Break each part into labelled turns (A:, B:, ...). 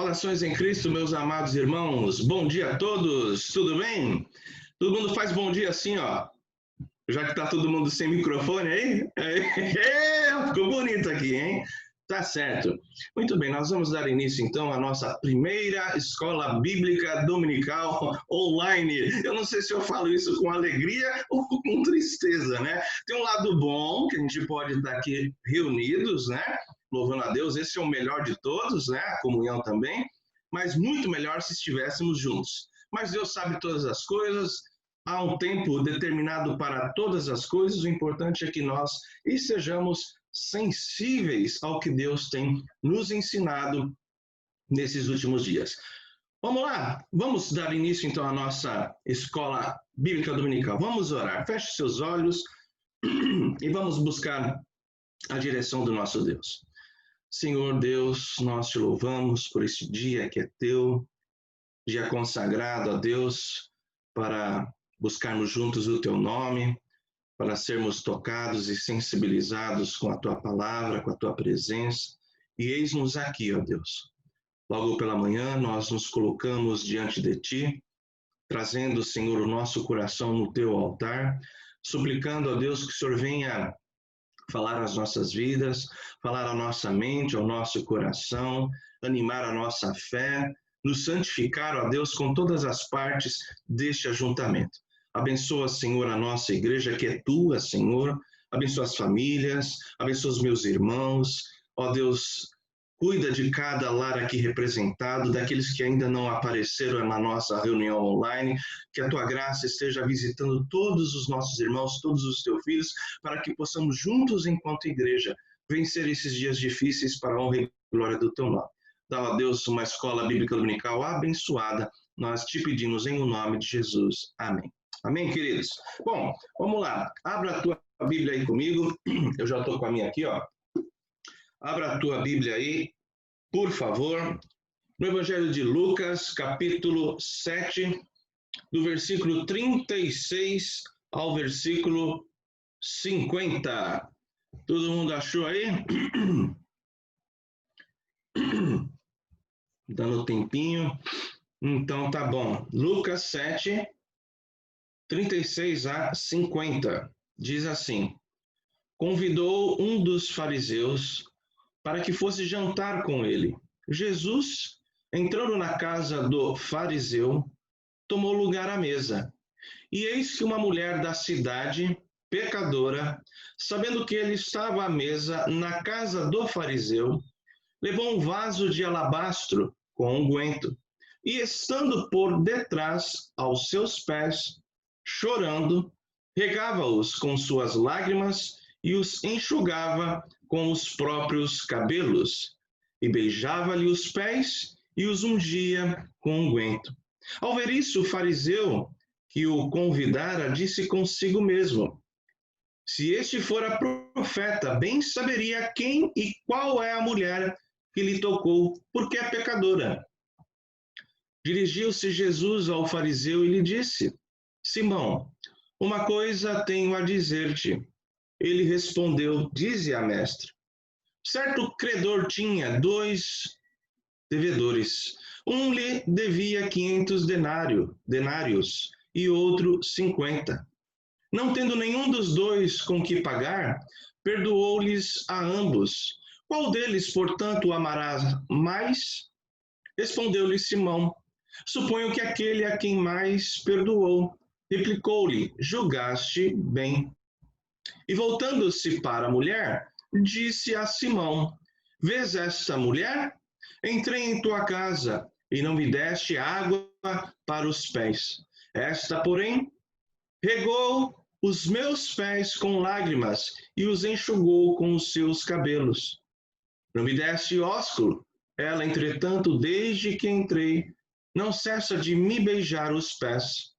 A: Saudações em Cristo, meus amados irmãos. Bom dia a todos, tudo bem? Todo mundo faz bom dia assim, ó. Já que tá todo mundo sem microfone aí. Ficou bonito aqui, hein? Tá certo. Muito bem, nós vamos dar início então à nossa primeira escola bíblica dominical online. Eu não sei se eu falo isso com alegria ou com tristeza, né? Tem um lado bom, que a gente pode estar aqui reunidos, né? Louvando a Deus, esse é o melhor de todos, né? A comunhão também, mas muito melhor se estivéssemos juntos. Mas Deus sabe todas as coisas, há um tempo determinado para todas as coisas, o importante é que nós estejamos sensíveis ao que Deus tem nos ensinado nesses últimos dias. Vamos lá, vamos dar início então à nossa escola bíblica dominical. Vamos orar, feche seus olhos e vamos buscar a direção do nosso Deus. Senhor Deus, nós te louvamos por este dia que é teu, dia consagrado a Deus para buscarmos juntos o teu nome, para sermos tocados e sensibilizados com a tua palavra, com a tua presença. E eis-nos aqui, ó Deus. Logo pela manhã nós nos colocamos diante de ti, trazendo, Senhor, o nosso coração no teu altar, suplicando a Deus que o Senhor venha falar às nossas vidas, falar à nossa mente, ao nosso coração, animar a nossa fé, nos santificar, ó Deus, com todas as partes deste ajuntamento. Abençoa, Senhor, a nossa igreja que é tua, Senhor. Abençoa as famílias, abençoa os meus irmãos. Ó Deus, cuida de cada lar aqui representado, daqueles que ainda não apareceram na nossa reunião online. Que a tua graça esteja visitando todos os nossos irmãos, todos os teus filhos, para que possamos juntos, enquanto igreja, vencer esses dias difíceis para a honra e glória do teu nome. Dá a Deus uma escola bíblica dominical abençoada. Nós te pedimos em o nome de Jesus. Amém. Amém, queridos? Bom, vamos lá. Abra a tua Bíblia aí comigo. Eu já estou com a minha aqui, ó. Abra a tua Bíblia aí, por favor. No Evangelho de Lucas, capítulo 7, do versículo 36 ao versículo 50. Todo mundo achou aí? Dando tempinho. Então, tá bom. Lucas 7, 36 a 50, diz assim: convidou um dos fariseus para que fosse jantar com ele. Jesus, entrando na casa do fariseu, tomou lugar à mesa. E eis que uma mulher da cidade, pecadora, sabendo que ele estava à mesa na casa do fariseu, levou um vaso de alabastro com unguento, e estando por detrás aos seus pés, chorando, regava-os com suas lágrimas e os enxugava com os próprios cabelos, e beijava-lhe os pés e os ungia com unguento. Ao ver isso, o fariseu que o convidara disse consigo mesmo: se este fora profeta, bem saberia quem e qual é a mulher que lhe tocou, porque é pecadora. Dirigiu-se Jesus ao fariseu e lhe disse: Simão, uma coisa tenho a dizer-te. Ele respondeu: dize-a, mestre. Certo credor tinha 2 devedores. Um lhe devia 500 denários e outro 50. Não tendo nenhum dos dois com que pagar, perdoou-lhes a ambos. Qual deles, portanto, o amarás mais? Respondeu-lhe Simão: suponho que aquele a quem mais perdoou. Replicou-lhe: julgaste bem. E voltando-se para a mulher, disse a Simão: vês esta mulher? Entrei em tua casa e não me deste água para os pés. Esta, porém, regou os meus pés com lágrimas e os enxugou com os seus cabelos. Não me deste ósculo. Ela, entretanto, desde que entrei, não cessa de me beijar os pés.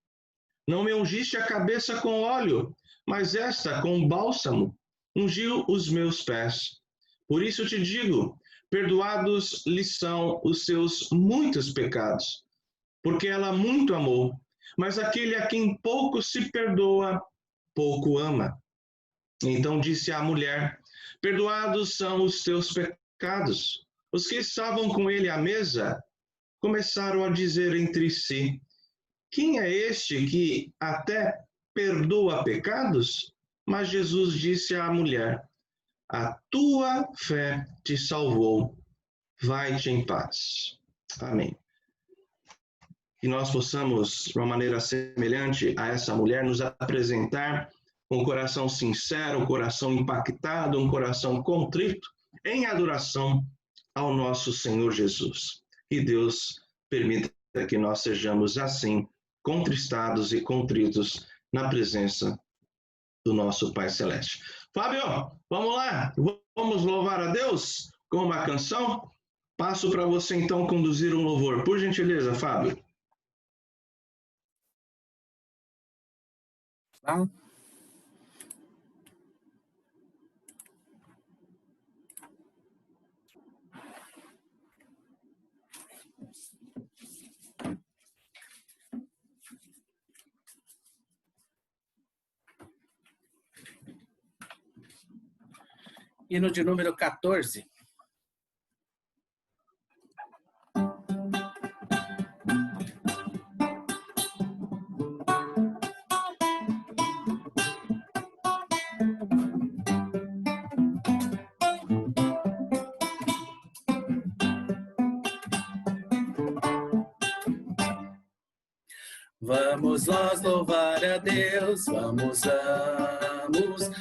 A: Não me ungiste a cabeça com óleo, mas esta com bálsamo ungiu os meus pés. Por isso te digo, perdoados lhe são os seus muitos pecados, porque ela muito amou, mas aquele a quem pouco se perdoa, pouco ama. Então disse a mulher: perdoados são os teus pecados. Os que estavam com ele à mesa começaram a dizer entre si: quem é este que até perdoa pecados? Mas Jesus disse à mulher: a tua fé te salvou, vai-te em paz. Amém. Que nós possamos, de uma maneira semelhante a essa mulher, nos apresentar com um coração sincero, um coração impactado, um coração contrito, em adoração ao nosso Senhor Jesus. Que Deus permita que nós sejamos assim, contristados e contritos na presença do nosso Pai Celeste. Fábio, vamos lá, vamos louvar a Deus com uma canção? Passo para você então conduzir um louvor. Por gentileza, Fábio.
B: Tá? Hino de número 14. Vamos nós louvar a Deus, vamos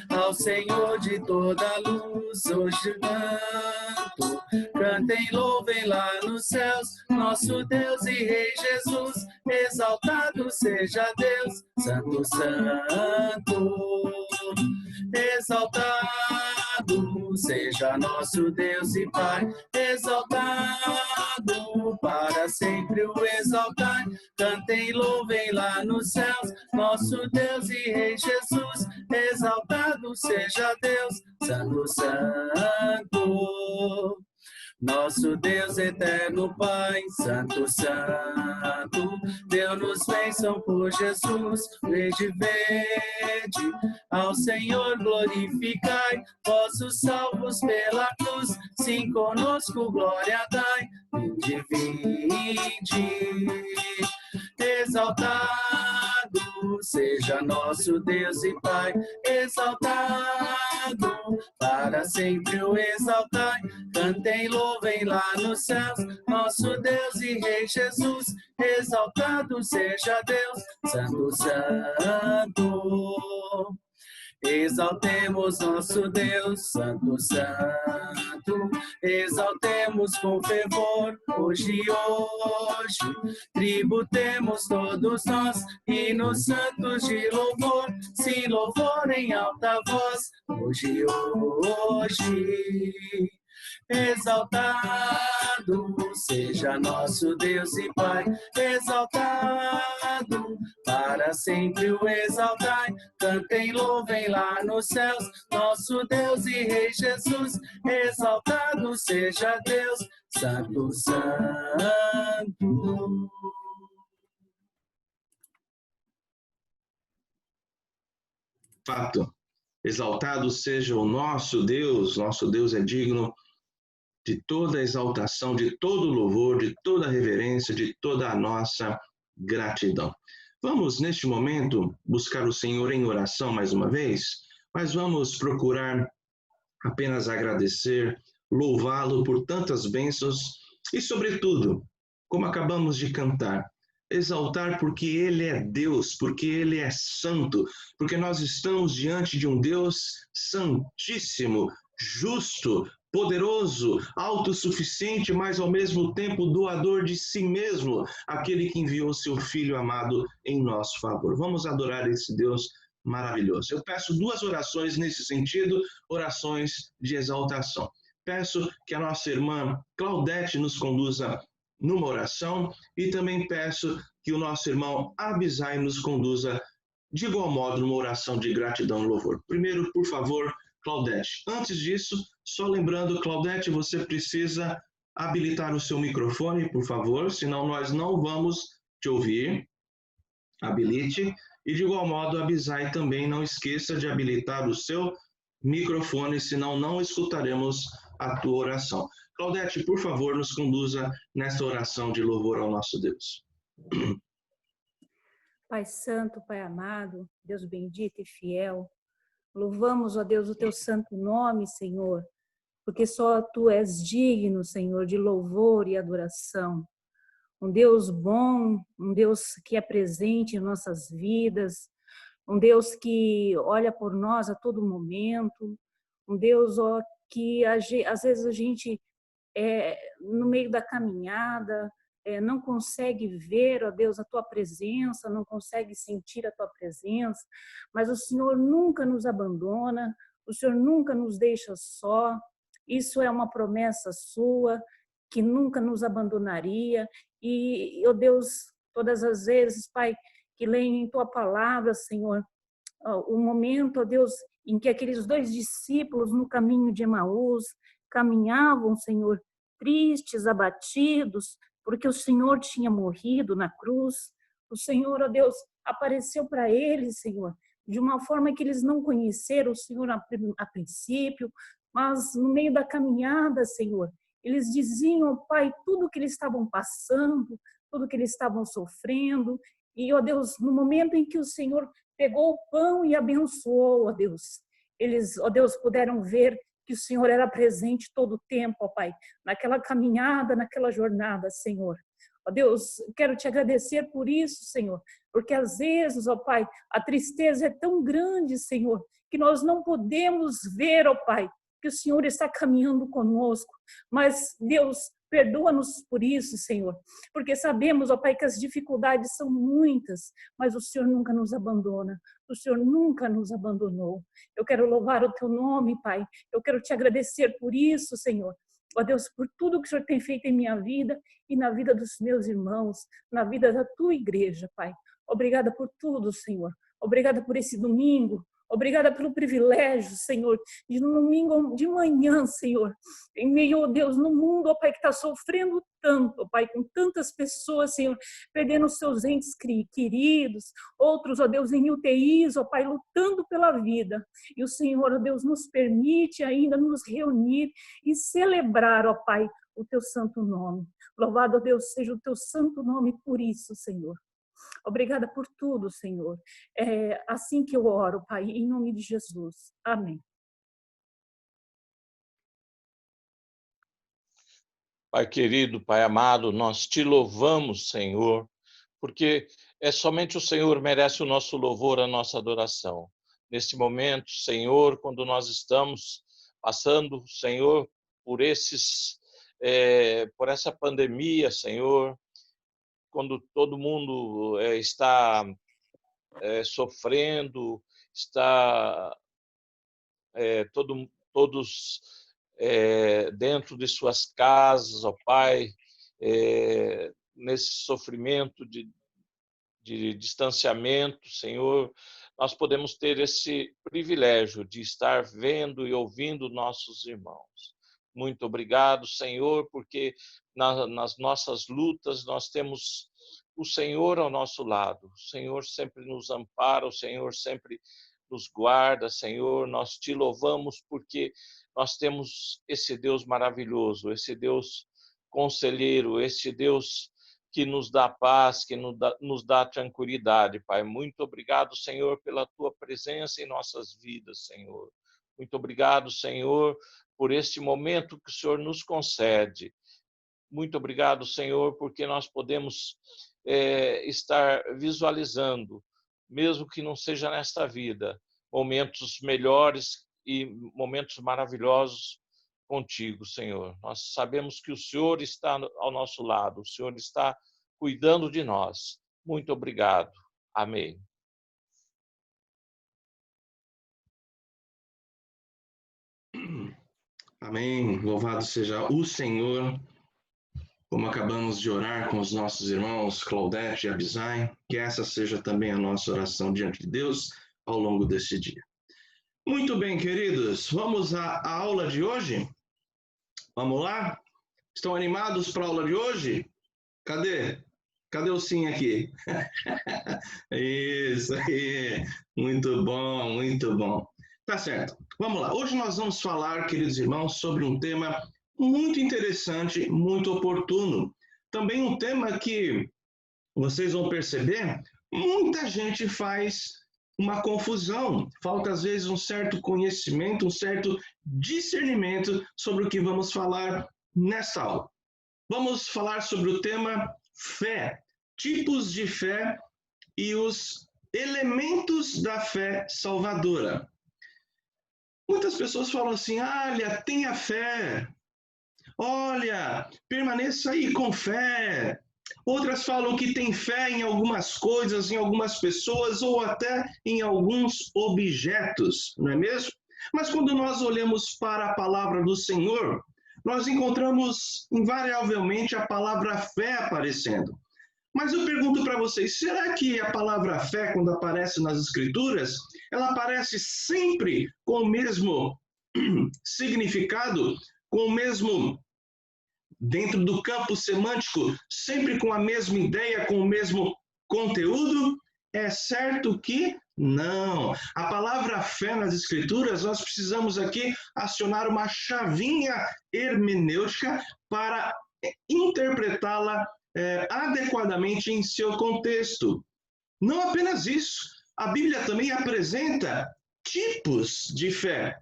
B: ao Senhor de toda a luz, hoje canto, cantem, louvem lá nos céus, nosso Deus e Rei Jesus, exaltado seja Deus, Santo, Santo, exaltado seja nosso Deus e Pai, exaltado para sempre o exaltar, cantem, louvem lá nos céus, nosso Deus e Rei Jesus, exaltado seja Deus, Santo, Santo. Nosso Deus eterno Pai, Santo, Santo, deu-nos bênção por Jesus, vede, ao Senhor glorificai, vossos salvos pela cruz, sim conosco glória dai, vinde, exaltado seja nosso Deus e Pai, exaltado, para sempre o exaltai, cantem, louvem lá nos céus, nosso Deus e Rei Jesus, exaltado seja Deus, Santo, Santo. Exaltemos nosso Deus, Santo, Santo, exaltemos com fervor, hoje, tributemos todos nós, hinos santos de louvor, sim, louvor em alta voz, hoje, exaltado seja nosso Deus e Pai, exaltado, para sempre o exaltai, cantem, louvem lá nos céus, nosso Deus e Rei Jesus, exaltado seja Deus, Santo, Santo.
A: Fato, exaltado seja o nosso Deus é digno de toda a exaltação, de todo o louvor, de toda a reverência, de toda a nossa gratidão. Vamos, neste momento, buscar o Senhor em oração mais uma vez, mas vamos procurar apenas agradecer, louvá-lo por tantas bênçãos e, sobretudo, como acabamos de cantar, exaltar porque Ele é Deus, porque Ele é santo, porque nós estamos diante de um Deus santíssimo, justo, poderoso, autossuficiente, mas ao mesmo tempo doador de si mesmo, aquele que enviou seu Filho amado em nosso favor. Vamos adorar esse Deus maravilhoso. Eu peço duas orações nesse sentido, orações de exaltação. Peço que a nossa irmã Claudete nos conduza numa oração e também peço que o nosso irmão Abisai nos conduza de igual modo numa oração de gratidão e louvor. Primeiro, por favor, Claudete. Antes disso, só lembrando, Claudete, você precisa habilitar o seu microfone, por favor, senão nós não vamos te ouvir. Habilite. E de igual modo, Abisai, também não esqueça de habilitar o seu microfone, senão não escutaremos a tua oração. Claudete, por favor, nos conduza nesta oração de louvor ao nosso Deus.
C: Pai Santo, Pai amado, Deus bendito e fiel, louvamos, ó Deus, o teu santo nome, Senhor, porque só tu és digno, Senhor, de louvor e adoração. Um Deus bom, um Deus que é presente em nossas vidas, um Deus que olha por nós a todo momento, um Deus ó, que às vezes a gente, no meio da caminhada, não consegue ver, ó Deus, a tua presença, não consegue sentir a tua presença, mas o Senhor nunca nos abandona, o Senhor nunca nos deixa só. Isso é uma promessa sua, que nunca nos abandonaria. E, ó Deus, todas as vezes, Pai, que leem em tua palavra, Senhor, o momento, ó Deus, em que aqueles 2 discípulos no caminho de Emaús caminhavam, Senhor, tristes, abatidos, porque o Senhor tinha morrido na cruz. O Senhor, ó Deus, apareceu para eles, Senhor, de uma forma que eles não conheceram o Senhor a princípio, mas no meio da caminhada, Senhor, eles diziam, Pai, tudo que eles estavam passando, tudo que eles estavam sofrendo. E, ó Deus, no momento em que o Senhor pegou o pão e abençoou, ó Deus, eles, ó Deus, puderam ver que o Senhor era presente todo o tempo, ó Pai, naquela caminhada, naquela jornada, Senhor. Ó Deus, quero te agradecer por isso, Senhor, porque às vezes, ó Pai, a tristeza é tão grande, Senhor, que nós não podemos ver, ó Pai, que o Senhor está caminhando conosco. Mas, Deus, perdoa-nos por isso, Senhor, porque sabemos, ó Pai, que as dificuldades são muitas, mas o Senhor nunca nos abandona, o Senhor nunca nos abandonou. Eu quero louvar o teu nome, Pai, eu quero te agradecer por isso, Senhor. Ó Deus, por tudo que o Senhor tem feito em minha vida e na vida dos meus irmãos, na vida da tua igreja, Pai. Obrigada por tudo, Senhor. Obrigada por esse domingo. Obrigada pelo privilégio, Senhor, de no domingo de manhã, Senhor, em meio, ó Deus, no mundo, ó Pai, que está sofrendo tanto, ó Pai, com tantas pessoas, Senhor, perdendo seus entes queridos, outros, ó Deus, em UTIs, ó Pai, lutando pela vida. E o Senhor, ó Deus, nos permite ainda nos reunir e celebrar, ó Pai, o teu santo nome. Louvado, ó Deus, seja o teu santo nome por isso, Senhor. Obrigada por tudo, Senhor. É assim que eu oro, Pai, em nome de Jesus. Amém.
D: Pai querido, Pai amado, nós te louvamos, Senhor, porque somente o Senhor merece o nosso louvor, a nossa adoração. Neste momento, Senhor, quando nós estamos passando, Senhor, por essa pandemia, Senhor, quando todo mundo está sofrendo, está todos dentro de suas casas, ó Pai, nesse sofrimento de distanciamento, Senhor, nós podemos ter esse privilégio de estar vendo e ouvindo nossos irmãos. Muito obrigado, Senhor, porque nas nossas lutas nós temos o Senhor ao nosso lado. O Senhor sempre nos ampara, o Senhor sempre nos guarda, Senhor. Nós te louvamos porque nós temos esse Deus maravilhoso, esse Deus conselheiro, esse Deus que nos dá paz, que nos dá tranquilidade, Pai. Muito obrigado, Senhor, pela tua presença em nossas vidas, Senhor. Muito obrigado, Senhor, por este momento que o Senhor nos concede. Muito obrigado, Senhor, porque nós podemos estar visualizando, mesmo que não seja nesta vida, momentos melhores e momentos maravilhosos contigo, Senhor. Nós sabemos que o Senhor está ao nosso lado, o Senhor está cuidando de nós. Muito obrigado. Amém.
A: Amém. Louvado seja o Senhor. Como acabamos de orar com os nossos irmãos Claudete e Abisai, que essa seja também a nossa oração diante de Deus ao longo deste dia. Muito bem, queridos, vamos à aula de hoje? Vamos lá? Estão animados para a aula de hoje? Cadê? Cadê o sim aqui? Isso aí, muito bom, muito bom. Tá certo. Vamos lá. Hoje nós vamos falar, queridos irmãos, sobre um tema muito interessante, muito oportuno. Também um tema que vocês vão perceber, muita gente faz uma confusão. Falta, às vezes, um certo conhecimento, um certo discernimento sobre o que vamos falar nessa aula. Vamos falar sobre o tema fé, tipos de fé e os elementos da fé salvadora. Muitas pessoas falam assim, olha, tenha fé, olha, permaneça aí com fé. Outras falam que tem fé em algumas coisas, em algumas pessoas ou até em alguns objetos, não é mesmo? Mas quando nós olhamos para a palavra do Senhor, nós encontramos invariavelmente a palavra fé aparecendo. Mas eu pergunto para vocês, será que a palavra fé, quando aparece nas Escrituras, ela aparece sempre com o mesmo significado, com o mesmo, dentro do campo semântico, sempre com a mesma ideia, com o mesmo conteúdo? É certo que não. A palavra fé nas Escrituras, nós precisamos aqui acionar uma chavinha hermenêutica para interpretá-la adequadamente em seu contexto. Não apenas isso, a Bíblia também apresenta tipos de fé,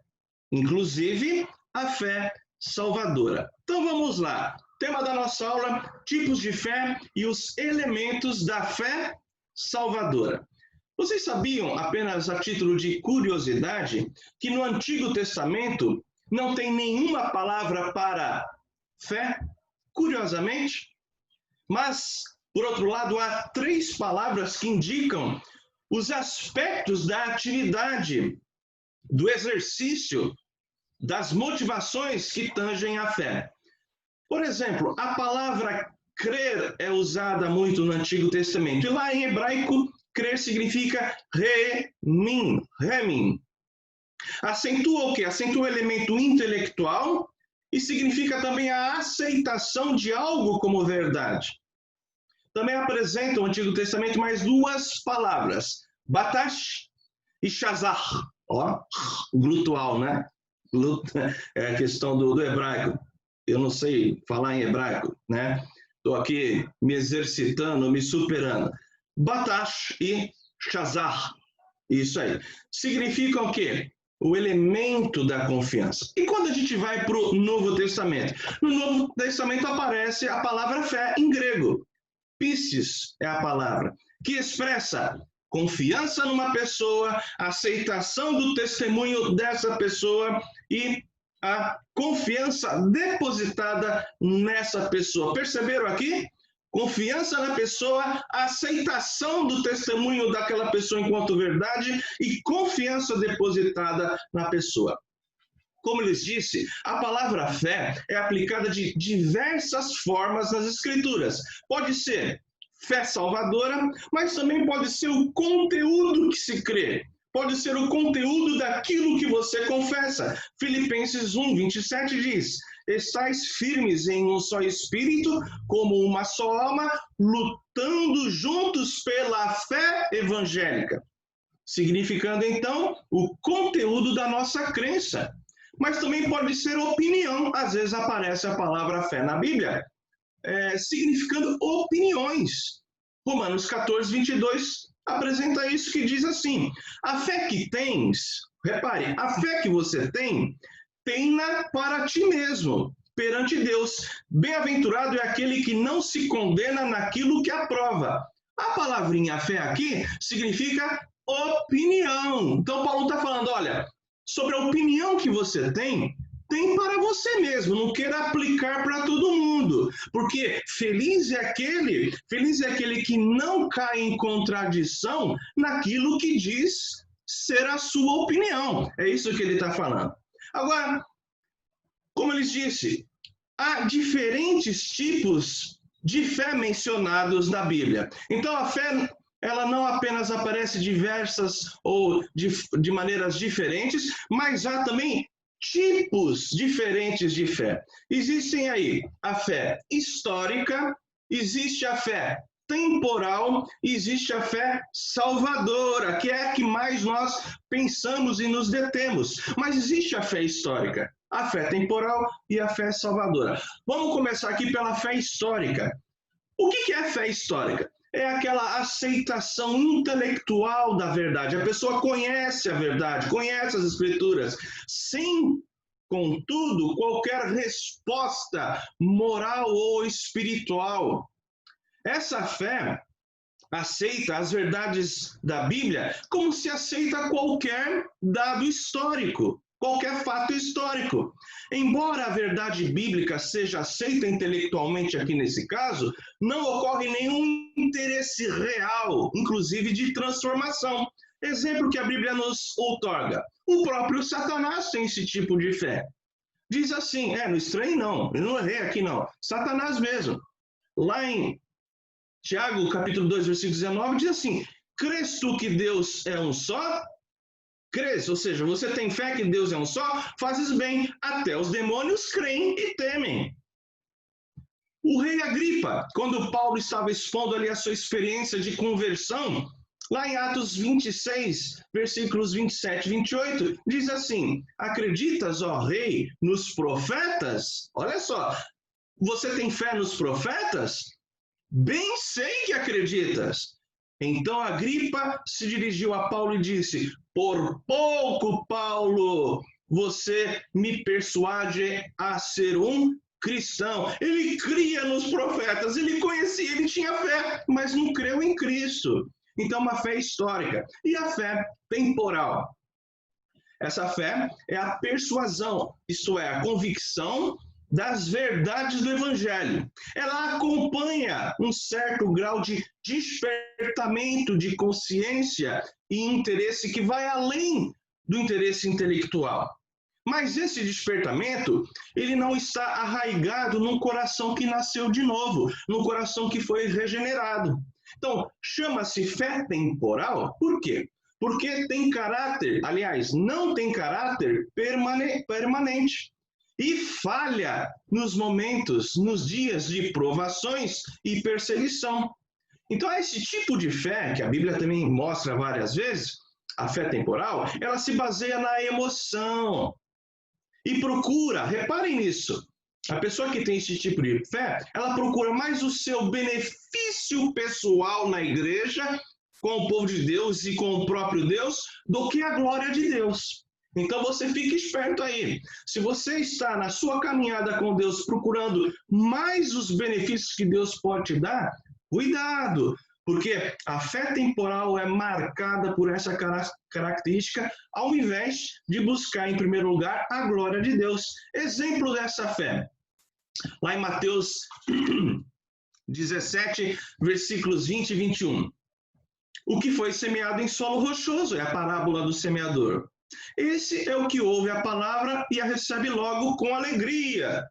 A: inclusive a fé salvadora. Então vamos lá, tema da nossa aula, tipos de fé e os elementos da fé salvadora. Vocês sabiam, apenas a título de curiosidade, que no Antigo Testamento não tem nenhuma palavra para fé? Curiosamente. Mas, por outro lado, há 3 palavras que indicam os aspectos da atividade, do exercício, das motivações que tangem a fé. Por exemplo, a palavra crer é usada muito no Antigo Testamento. E lá em hebraico, crer significa remin. Acentua o quê? Acentua o elemento intelectual e significa também a aceitação de algo como verdade. Também apresenta o Antigo Testamento mais 2 palavras, batash e shazar. Ó, glutual, né? É a questão do hebraico. Eu não sei falar em hebraico, né? Estou aqui me exercitando, me superando. Batash e shazar. Isso aí. Significam o quê? O elemento da confiança. E quando a gente vai para o Novo Testamento? No Novo Testamento aparece a palavra fé em grego. Pistis é a palavra, que expressa confiança numa pessoa, aceitação do testemunho dessa pessoa e a confiança depositada nessa pessoa. Perceberam aqui? Confiança na pessoa, aceitação do testemunho daquela pessoa enquanto verdade e confiança depositada na pessoa. Como lhes disse, a palavra fé é aplicada de diversas formas nas Escrituras. Pode ser fé salvadora, mas também pode ser o conteúdo que se crê. Pode ser o conteúdo daquilo que você confessa. Filipenses 1:27 diz: estais firmes em um só espírito, como uma só alma, lutando juntos pela fé evangélica. Significando, então, o conteúdo da nossa crença. Mas também pode ser opinião. Às vezes aparece a palavra fé na Bíblia, significando opiniões. Romanos 14:22 apresenta isso, que diz assim: a fé que tens, repare, a fé que você tem, tem-na para ti mesmo, perante Deus. Bem-aventurado é aquele que não se condena naquilo que aprova. A palavrinha fé aqui significa opinião. Então Paulo está falando, olha, sobre a opinião que você tem para você mesmo, não queira aplicar para todo mundo, porque feliz é aquele que não cai em contradição naquilo que diz ser a sua opinião. É isso que ele está falando. Agora, como ele disse, há diferentes tipos de fé mencionados na Bíblia. Então a fé, ela não apenas aparece diversas ou de maneiras diferentes, mas há também tipos diferentes de fé. Existem aí a fé histórica, existe a fé temporal e existe a fé salvadora, que é a que mais nós pensamos e nos detemos. Mas existe a fé histórica, a fé temporal e a fé salvadora. Vamos começar aqui pela fé histórica. O que é fé histórica? É aquela aceitação intelectual da verdade. A pessoa conhece a verdade, conhece as Escrituras, sem, contudo, qualquer resposta moral ou espiritual. Essa fé aceita as verdades da Bíblia como se aceita qualquer dado histórico, qualquer fato histórico. Embora a verdade bíblica seja aceita intelectualmente aqui nesse caso, não ocorre nenhum interesse real, inclusive de transformação. Exemplo que a Bíblia nos outorga. O próprio Satanás tem esse tipo de fé. Diz assim, não estranhe não, eu não errei aqui não, Satanás mesmo. Lá em Tiago, capítulo 2, versículo 19, diz assim, crês tu que Deus é um só? Crês, ou seja, você tem fé que Deus é um só? Fazes bem, até os demônios creem e temem. O rei Agripa, quando Paulo estava expondo ali a sua experiência de conversão, lá em Atos 26, versículos 27 e 28, diz assim, acreditas, ó rei, nos profetas? Olha só, você tem fé nos profetas? Bem sei que acreditas. Então Agripa se dirigiu a Paulo e disse, por pouco, Paulo, você me persuade a ser um cristão. Ele cria nos profetas, ele conhecia, ele tinha fé, mas não creu em Cristo. Então, uma fé histórica. E a fé temporal? Essa fé é a persuasão, isto é, a convicção das verdades do Evangelho. Ela acompanha um certo grau de despertamento de consciência e interesse que vai além do interesse intelectual. Mas esse despertamento, ele não está arraigado num coração que nasceu de novo, num coração que foi regenerado. Então, chama-se fé temporal, por quê? Porque tem caráter, aliás, não tem caráter permanente. E falha nos momentos, nos dias de provações e perseguição. Então, esse tipo de fé, que a Bíblia também mostra várias vezes, a fé temporal, ela se baseia na emoção. E procura, reparem nisso, a pessoa que tem esse tipo de fé, ela procura mais o seu benefício pessoal na igreja, com o povo de Deus e com o próprio Deus, do que a glória de Deus. Então você fica esperto aí. Se você está na sua caminhada com Deus procurando mais os benefícios que Deus pode te dar, cuidado, porque a fé temporal é marcada por essa característica, ao invés de buscar em primeiro lugar a glória de Deus. Exemplo dessa fé, lá em Mateus 17, versículos 20 e 21. O que foi semeado em solo rochoso é a parábola do semeador. Esse é o que ouve a palavra e a recebe logo com alegria,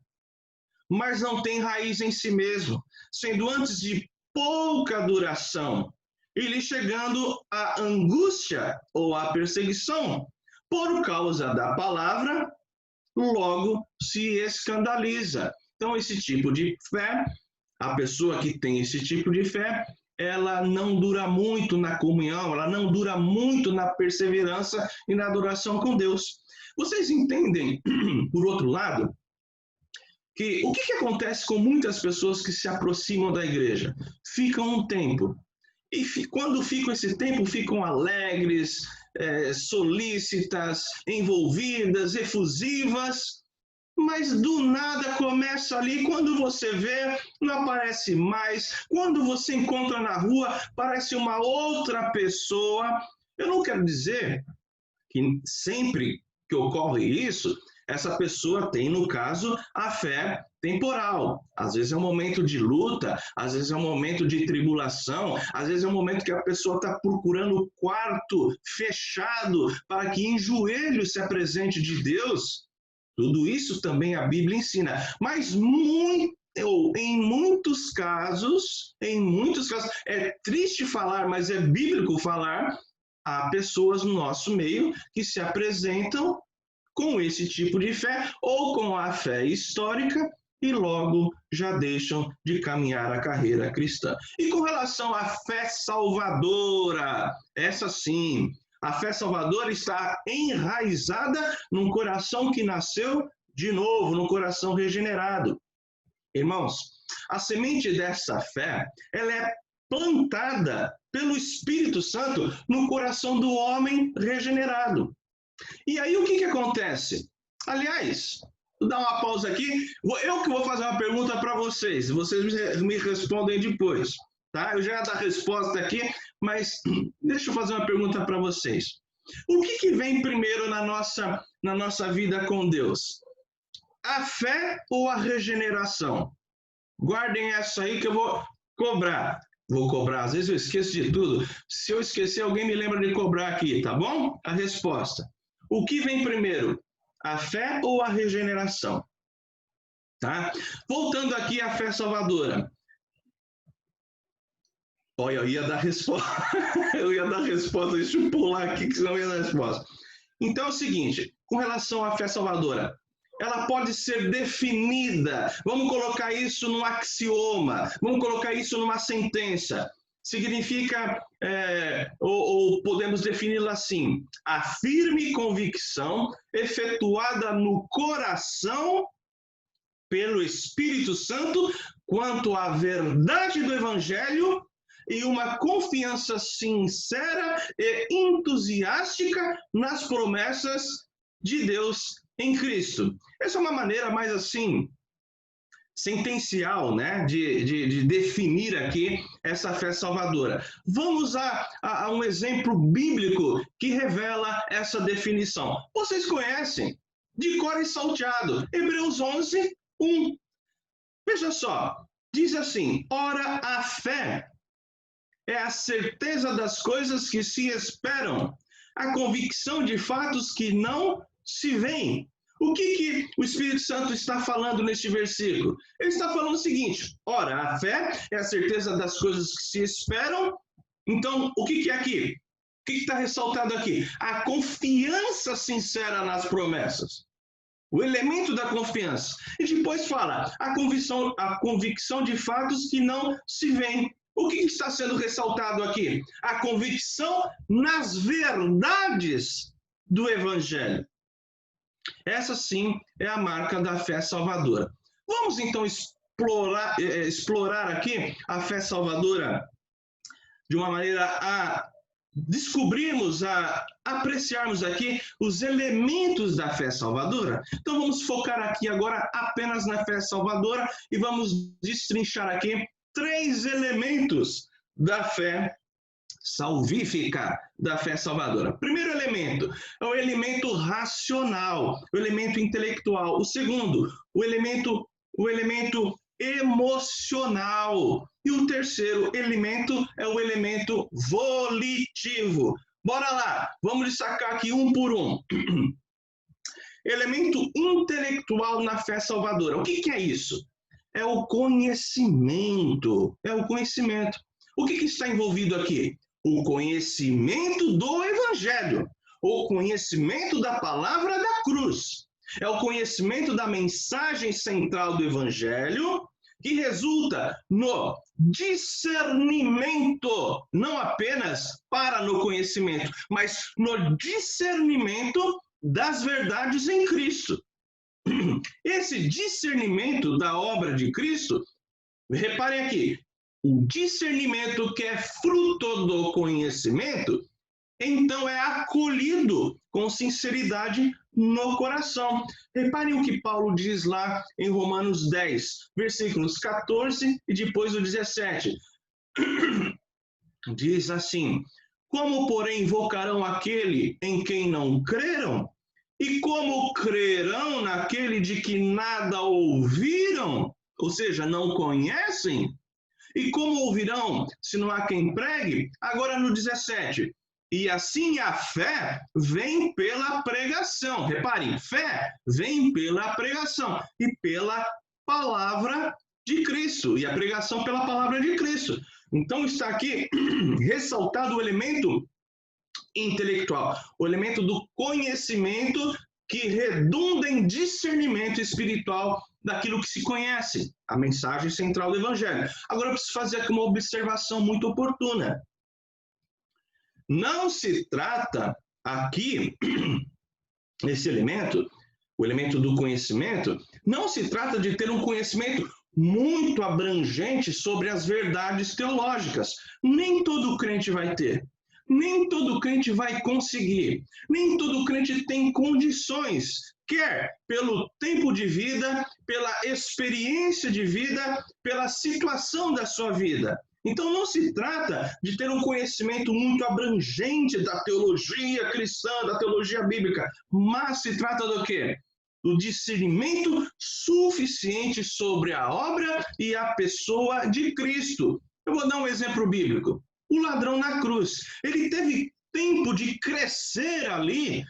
A: mas não tem raiz em si mesmo, sendo antes de pouca duração, e lhe chegando a angústia ou a perseguição, por causa da palavra, logo se escandaliza. Então, esse tipo de fé, a pessoa que tem esse tipo de fé, ela não dura muito na comunhão, ela não dura muito na perseverança e na adoração com Deus. Vocês entendem, por outro lado, que o que acontece com muitas pessoas que se aproximam da igreja? Ficam um tempo. E quando ficam esse tempo, ficam alegres, solícitas, envolvidas, efusivas, mas do nada começa ali, quando você vê, não aparece mais. Quando você encontra na rua, parece uma outra pessoa. Eu não quero dizer que sempre que ocorre isso, essa pessoa tem, no caso, a fé temporal. Às vezes é um momento de luta, às vezes é um momento de tribulação, às vezes é um momento que a pessoa está procurando o quarto fechado para que em joelhos se apresente de Deus. Tudo isso também a Bíblia ensina. Mas em muitos casos, é triste falar, mas é bíblico falar, há pessoas no nosso meio que se apresentam com esse tipo de fé, ou com a fé histórica, e logo já deixam de caminhar a carreira cristã. E com relação à fé salvadora, essa sim, a fé salvadora está enraizada num coração que nasceu de novo, num coração regenerado. Irmãos, a semente dessa fé, ela é plantada pelo Espírito Santo no coração do homem regenerado. E aí o que acontece? Aliás, vou dar uma pausa aqui, eu que vou fazer uma pergunta para vocês me respondem depois, tá? Eu já ia dar a resposta aqui, mas deixa eu fazer uma pergunta para vocês. O que vem primeiro na nossa vida com Deus? A fé ou a regeneração? Guardem essa aí que eu vou cobrar. Vou cobrar, às vezes eu esqueço de tudo. Se eu esquecer, alguém me lembra de cobrar aqui, tá bom? A resposta. O que vem primeiro? A fé ou a regeneração? Tá? Voltando aqui à fé salvadora. Olha, eu ia dar resposta. Eu ia dar resposta, deixa eu pular aqui, que senão eu ia dar resposta. Então é o seguinte, com relação à fé salvadora, ela pode ser definida, vamos colocar isso num axioma, vamos colocar isso numa sentença. Significa, ou podemos defini-la assim, a firme convicção efetuada no coração pelo Espírito Santo quanto à verdade do Evangelho e uma confiança sincera e entusiástica nas promessas de Deus em Cristo. Essa é uma maneira mais assim, sentencial, né, de definir aqui essa fé salvadora. Vamos a um exemplo bíblico que revela essa definição. Vocês conhecem, de cor e salteado, Hebreus 11, 1. Veja só, diz assim, ora a fé é a certeza das coisas que se esperam, a convicção de fatos que não se veem. O que o Espírito Santo está falando neste versículo? Ele está falando o seguinte, ora, a fé é a certeza das coisas que se esperam. Então, o que é aqui? O que está ressaltado aqui? A confiança sincera nas promessas. O elemento da confiança. E depois fala, a convicção de fatos que não se veem. O que está sendo ressaltado aqui? A convicção nas verdades do Evangelho. Essa sim é a marca da fé salvadora. Vamos então explorar aqui a fé salvadora de uma maneira a descobrirmos, a apreciarmos aqui os elementos da fé salvadora. Então vamos focar aqui agora apenas na fé salvadora e vamos destrinchar aqui 3 elementos da fé salvífica, da fé salvadora. Primeiro elemento é o elemento racional, o elemento intelectual. O segundo, o elemento emocional. E o terceiro elemento é o elemento volitivo. Bora lá, vamos destacar aqui um por um. Elemento intelectual na fé salvadora. O que é isso? É o conhecimento. É o conhecimento. O que está envolvido aqui? O conhecimento do Evangelho. O conhecimento da palavra da cruz. É o conhecimento da mensagem central do Evangelho que resulta no discernimento, não apenas no conhecimento, mas no discernimento das verdades em Cristo. Esse discernimento da obra de Cristo, reparem aqui, o discernimento que é fruto do conhecimento, então é acolhido com sinceridade no coração. Reparem o que Paulo diz lá em Romanos 10, versículos 14 e depois o 17. Diz assim, como porém invocarão aquele em quem não creram? E como crerão naquele de que nada ouviram? Ou seja, não conhecem? E como ouvirão se não há quem pregue? Agora no 17. E assim a fé vem pela pregação. Reparem, fé vem pela pregação e pela palavra de Cristo. E a pregação pela palavra de Cristo. Então está aqui ressaltado o elemento intelectual, o elemento do conhecimento que redunda em discernimento espiritual daquilo que se conhece, a mensagem central do Evangelho. Agora eu preciso fazer aqui uma observação muito oportuna. Não se trata aqui, esse elemento, o elemento do conhecimento, não se trata de ter um conhecimento muito abrangente sobre as verdades teológicas. Nem todo crente vai ter. Nem todo crente vai conseguir. Nem todo crente tem condições, quer pelo tempo de vida, pela experiência de vida, pela situação da sua vida. Então não se trata de ter um conhecimento muito abrangente da teologia cristã, da teologia bíblica, mas se trata do quê? Do discernimento suficiente sobre a obra e a pessoa de Cristo. Eu vou dar um exemplo bíblico. O ladrão na cruz, ele teve tempo de crescer ali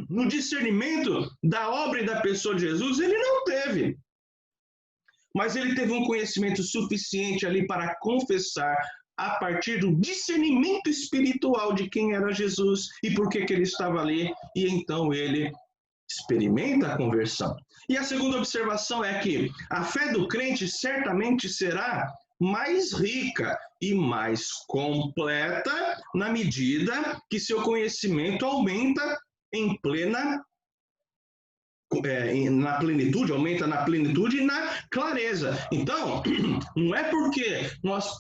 A: no discernimento da obra e da pessoa de Jesus? Ele não teve. Mas ele teve um conhecimento suficiente ali para confessar a partir do discernimento espiritual de quem era Jesus e por que ele estava ali, e então ele experimenta a conversão. E a segunda observação é que a fé do crente certamente será mais rica e mais completa na medida que seu conhecimento aumenta em plena na plenitude, aumenta na plenitude e na clareza. Então, não é porque nós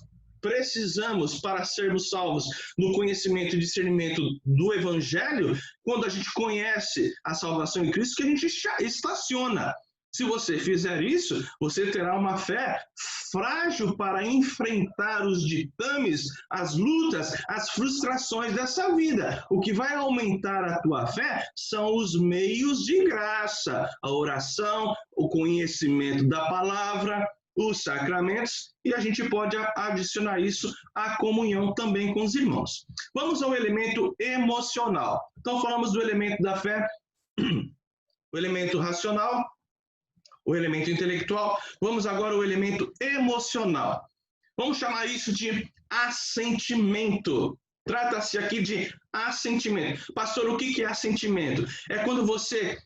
A: precisamos, para sermos salvos, no conhecimento e discernimento do Evangelho, quando a gente conhece a salvação em Cristo, que a gente estaciona. Se você fizer isso, você terá uma fé frágil para enfrentar os ditames, as lutas, as frustrações dessa vida. O que vai aumentar a tua fé são os meios de graça, a oração, o conhecimento da palavra, os sacramentos, e a gente pode adicionar isso à comunhão também com os irmãos. Vamos ao elemento emocional. Então, falamos do elemento da fé, o elemento racional, o elemento intelectual. Vamos agora ao elemento emocional. Vamos chamar isso de assentimento. Trata-se aqui de assentimento. Pastor, o que é assentimento? É quando você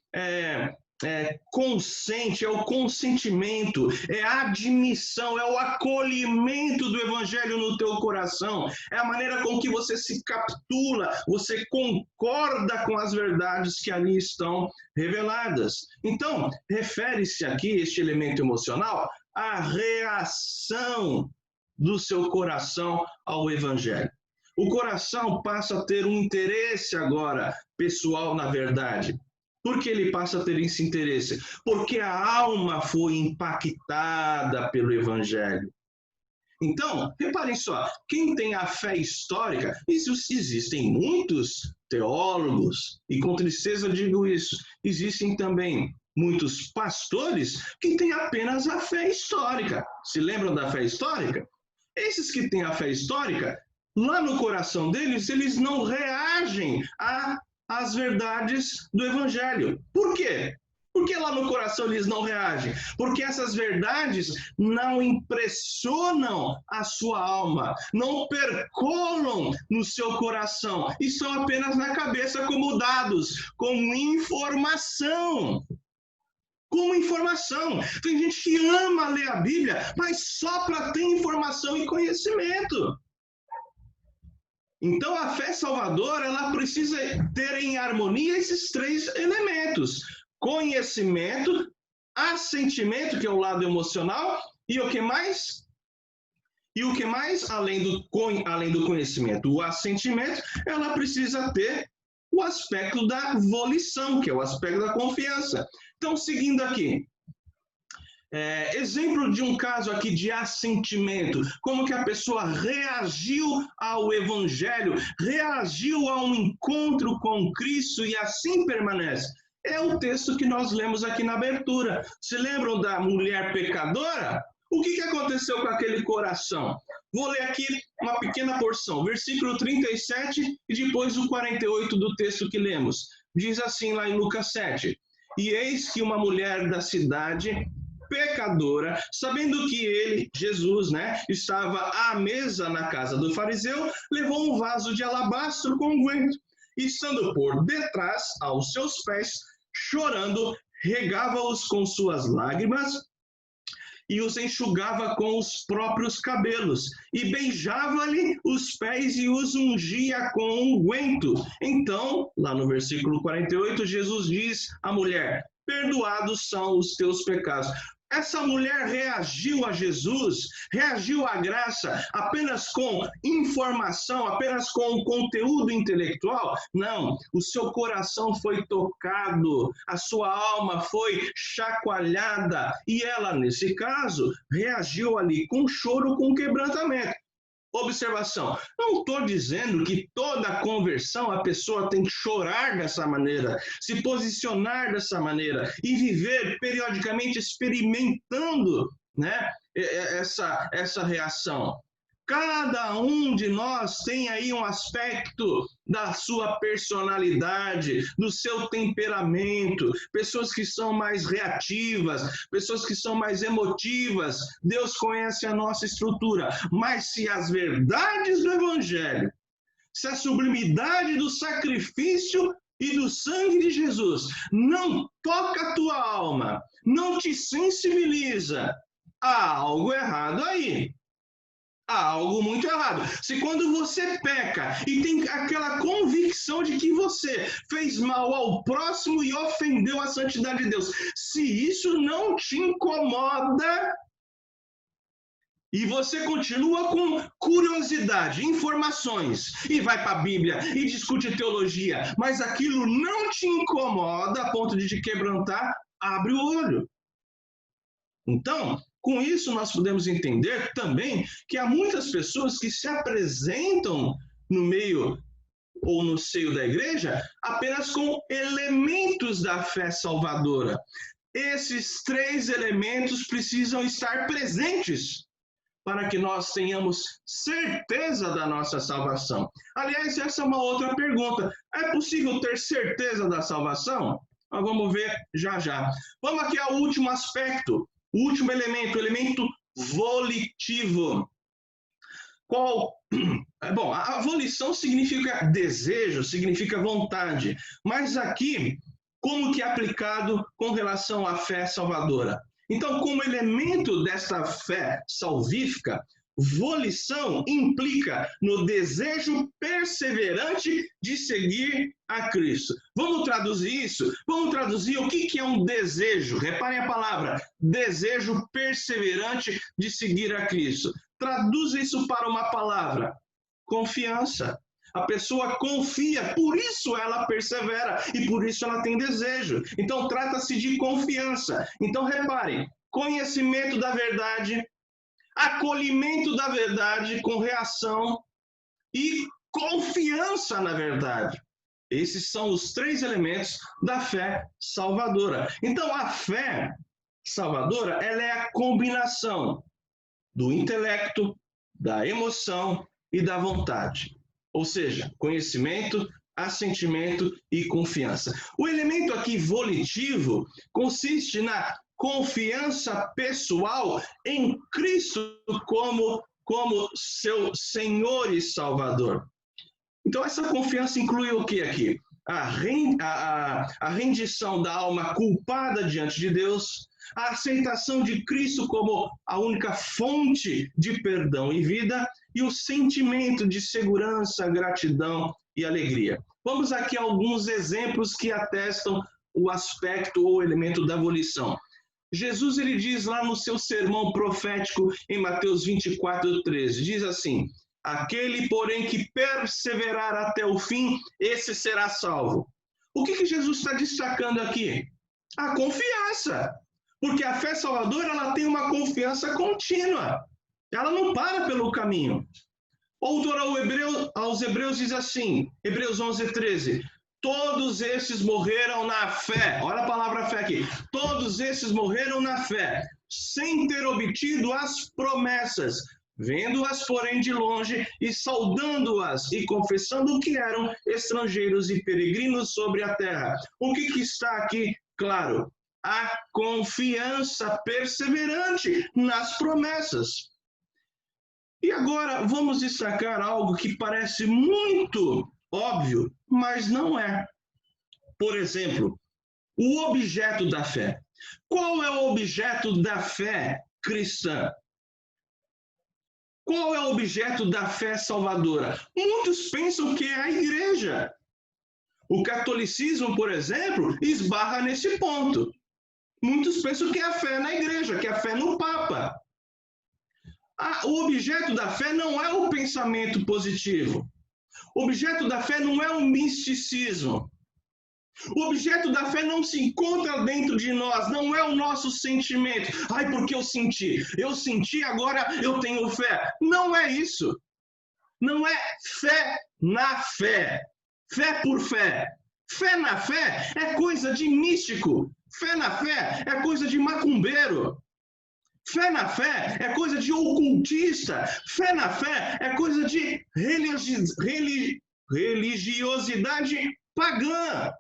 A: consente, é o consentimento, é a admissão, é o acolhimento do Evangelho no teu coração, é a maneira com que você se captura, você concorda com as verdades que ali estão reveladas. Então, refere-se aqui, este elemento emocional, à reação do seu coração ao Evangelho. O coração passa a ter um interesse agora pessoal na verdade. Por que ele passa a ter esse interesse? Porque a alma foi impactada pelo Evangelho. Então, reparem só, quem tem a fé histórica, existem muitos teólogos, e com tristeza digo isso, existem também muitos pastores que têm apenas a fé histórica. Se lembram da fé histórica? Esses que têm a fé histórica, lá no coração deles, eles não reagem às verdades do Evangelho. Por quê? Porque lá no coração eles não reagem? Porque essas verdades não impressionam a sua alma, não percolam no seu coração, e são apenas na cabeça como dados, como informação. Como informação. Tem gente que ama ler a Bíblia, mas só para ter informação e conhecimento. Então, a fé salvadora, ela precisa ter em harmonia esses três elementos. Conhecimento, assentimento, que é o lado emocional, e o que mais? E o que mais, além do conhecimento, o assentimento, ela precisa ter o aspecto da volição, que é o aspecto da confiança. Então, seguindo aqui. Exemplo de um caso aqui de assentimento, como que a pessoa reagiu ao Evangelho, reagiu a um encontro com Cristo e assim permanece. É o texto que nós lemos aqui na abertura. Se lembram da mulher pecadora? O que aconteceu com aquele coração? Vou ler aqui uma pequena porção, versículo 37 e depois o 48 do texto que lemos. Diz assim lá em Lucas 7, e eis que uma mulher da cidade pecadora, sabendo que ele, Jesus, estava à mesa na casa do fariseu, levou um vaso de alabastro com unguento, e estando por detrás aos seus pés, chorando, regava-os com suas lágrimas e os enxugava com os próprios cabelos, e beijava-lhe os pés e os ungia com unguento. Então, lá no versículo 48, Jesus diz à mulher: perdoados são os teus pecados. Essa mulher reagiu a Jesus, reagiu à graça apenas com informação, apenas com conteúdo intelectual? Não, o seu coração foi tocado, a sua alma foi chacoalhada e ela, nesse caso, reagiu ali com choro, com quebrantamento. Observação, não estou dizendo que toda conversão a pessoa tem que chorar dessa maneira, se posicionar dessa maneira e viver periodicamente experimentando, né, essa reação. Cada um de nós tem aí um aspecto da sua personalidade, do seu temperamento, pessoas que são mais reativas, pessoas que são mais emotivas. Deus conhece a nossa estrutura, mas se as verdades do Evangelho, se a sublimidade do sacrifício e do sangue de Jesus não toca a tua alma, não te sensibiliza, há algo errado aí. Há algo muito errado. Se quando você peca e tem aquela convicção de que você fez mal ao próximo e ofendeu a santidade de Deus, se isso não te incomoda e você continua com curiosidade, informações, e vai para a Bíblia e discute teologia, mas aquilo não te incomoda a ponto de te quebrantar, abre o olho. Então, com isso, nós podemos entender também que há muitas pessoas que se apresentam no meio ou no seio da igreja apenas com elementos da fé salvadora. Esses 3 elementos precisam estar presentes para que nós tenhamos certeza da nossa salvação. Aliás, essa é uma outra pergunta. É possível ter certeza da salvação? Nós vamos ver já já. Vamos aqui ao último aspecto. O último elemento, o elemento volitivo. Bom, a volição significa desejo, significa vontade. Mas aqui, como que é aplicado com relação à fé salvadora? Então, como elemento desta fé salvífica, volição implica no desejo perseverante de seguir a Cristo. Vamos traduzir isso? Vamos traduzir o que é um desejo. Reparem a palavra, desejo perseverante de seguir a Cristo. Traduz isso para uma palavra, confiança. A pessoa confia, por isso ela persevera e por isso ela tem desejo. Então, trata-se de confiança. Então, reparem, conhecimento da verdade, acolhimento da verdade com reação e confiança na verdade. Esses são os 3 elementos da fé salvadora. Então, a fé salvadora, ela é a combinação do intelecto, da emoção e da vontade. Ou seja, conhecimento, assentimento e confiança. O elemento aqui volitivo consiste na confiança pessoal em Cristo como seu Senhor e Salvador. Então, essa confiança inclui o que aqui? A rendição da alma culpada diante de Deus, a aceitação de Cristo como a única fonte de perdão e vida e o sentimento de segurança, gratidão e alegria. Vamos aqui a alguns exemplos que atestam o aspecto ou elemento da volição. Jesus, ele diz lá no seu sermão profético em Mateus 24:13, diz assim: aquele, porém, que perseverar até o fim, esse será salvo. O que Jesus está destacando aqui? A confiança. Porque a fé salvadora, ela tem uma confiança contínua. Ela não para pelo caminho. O autor aos Hebreus diz assim, Hebreus 11:13, todos esses morreram na fé. Olha a palavra fé aqui. Todos esses morreram na fé, sem ter obtido as promessas, vendo-as, porém, de longe, e saudando-as, e confessando que eram estrangeiros e peregrinos sobre a terra. O que está aqui claro? A confiança perseverante nas promessas. E agora vamos destacar algo que parece muito óbvio, mas não é. Por exemplo, o objeto da fé. Qual é o objeto da fé cristã? Qual é o objeto da fé salvadora? Muitos pensam que é a igreja. O catolicismo, por exemplo, esbarra nesse ponto. Muitos pensam que é a fé na igreja, que é a fé no Papa. O objeto da fé não é o pensamento positivo. O objeto da fé não é o misticismo. O objeto da fé não se encontra dentro de nós, não é o nosso sentimento. Ai, porque eu senti, agora eu tenho fé. Não é isso. Não é fé na fé. Fé por fé. Fé na fé é coisa de místico. Fé na fé é coisa de macumbeiro. Fé na fé é coisa de ocultista. Fé na fé é coisa de religiosidade pagã.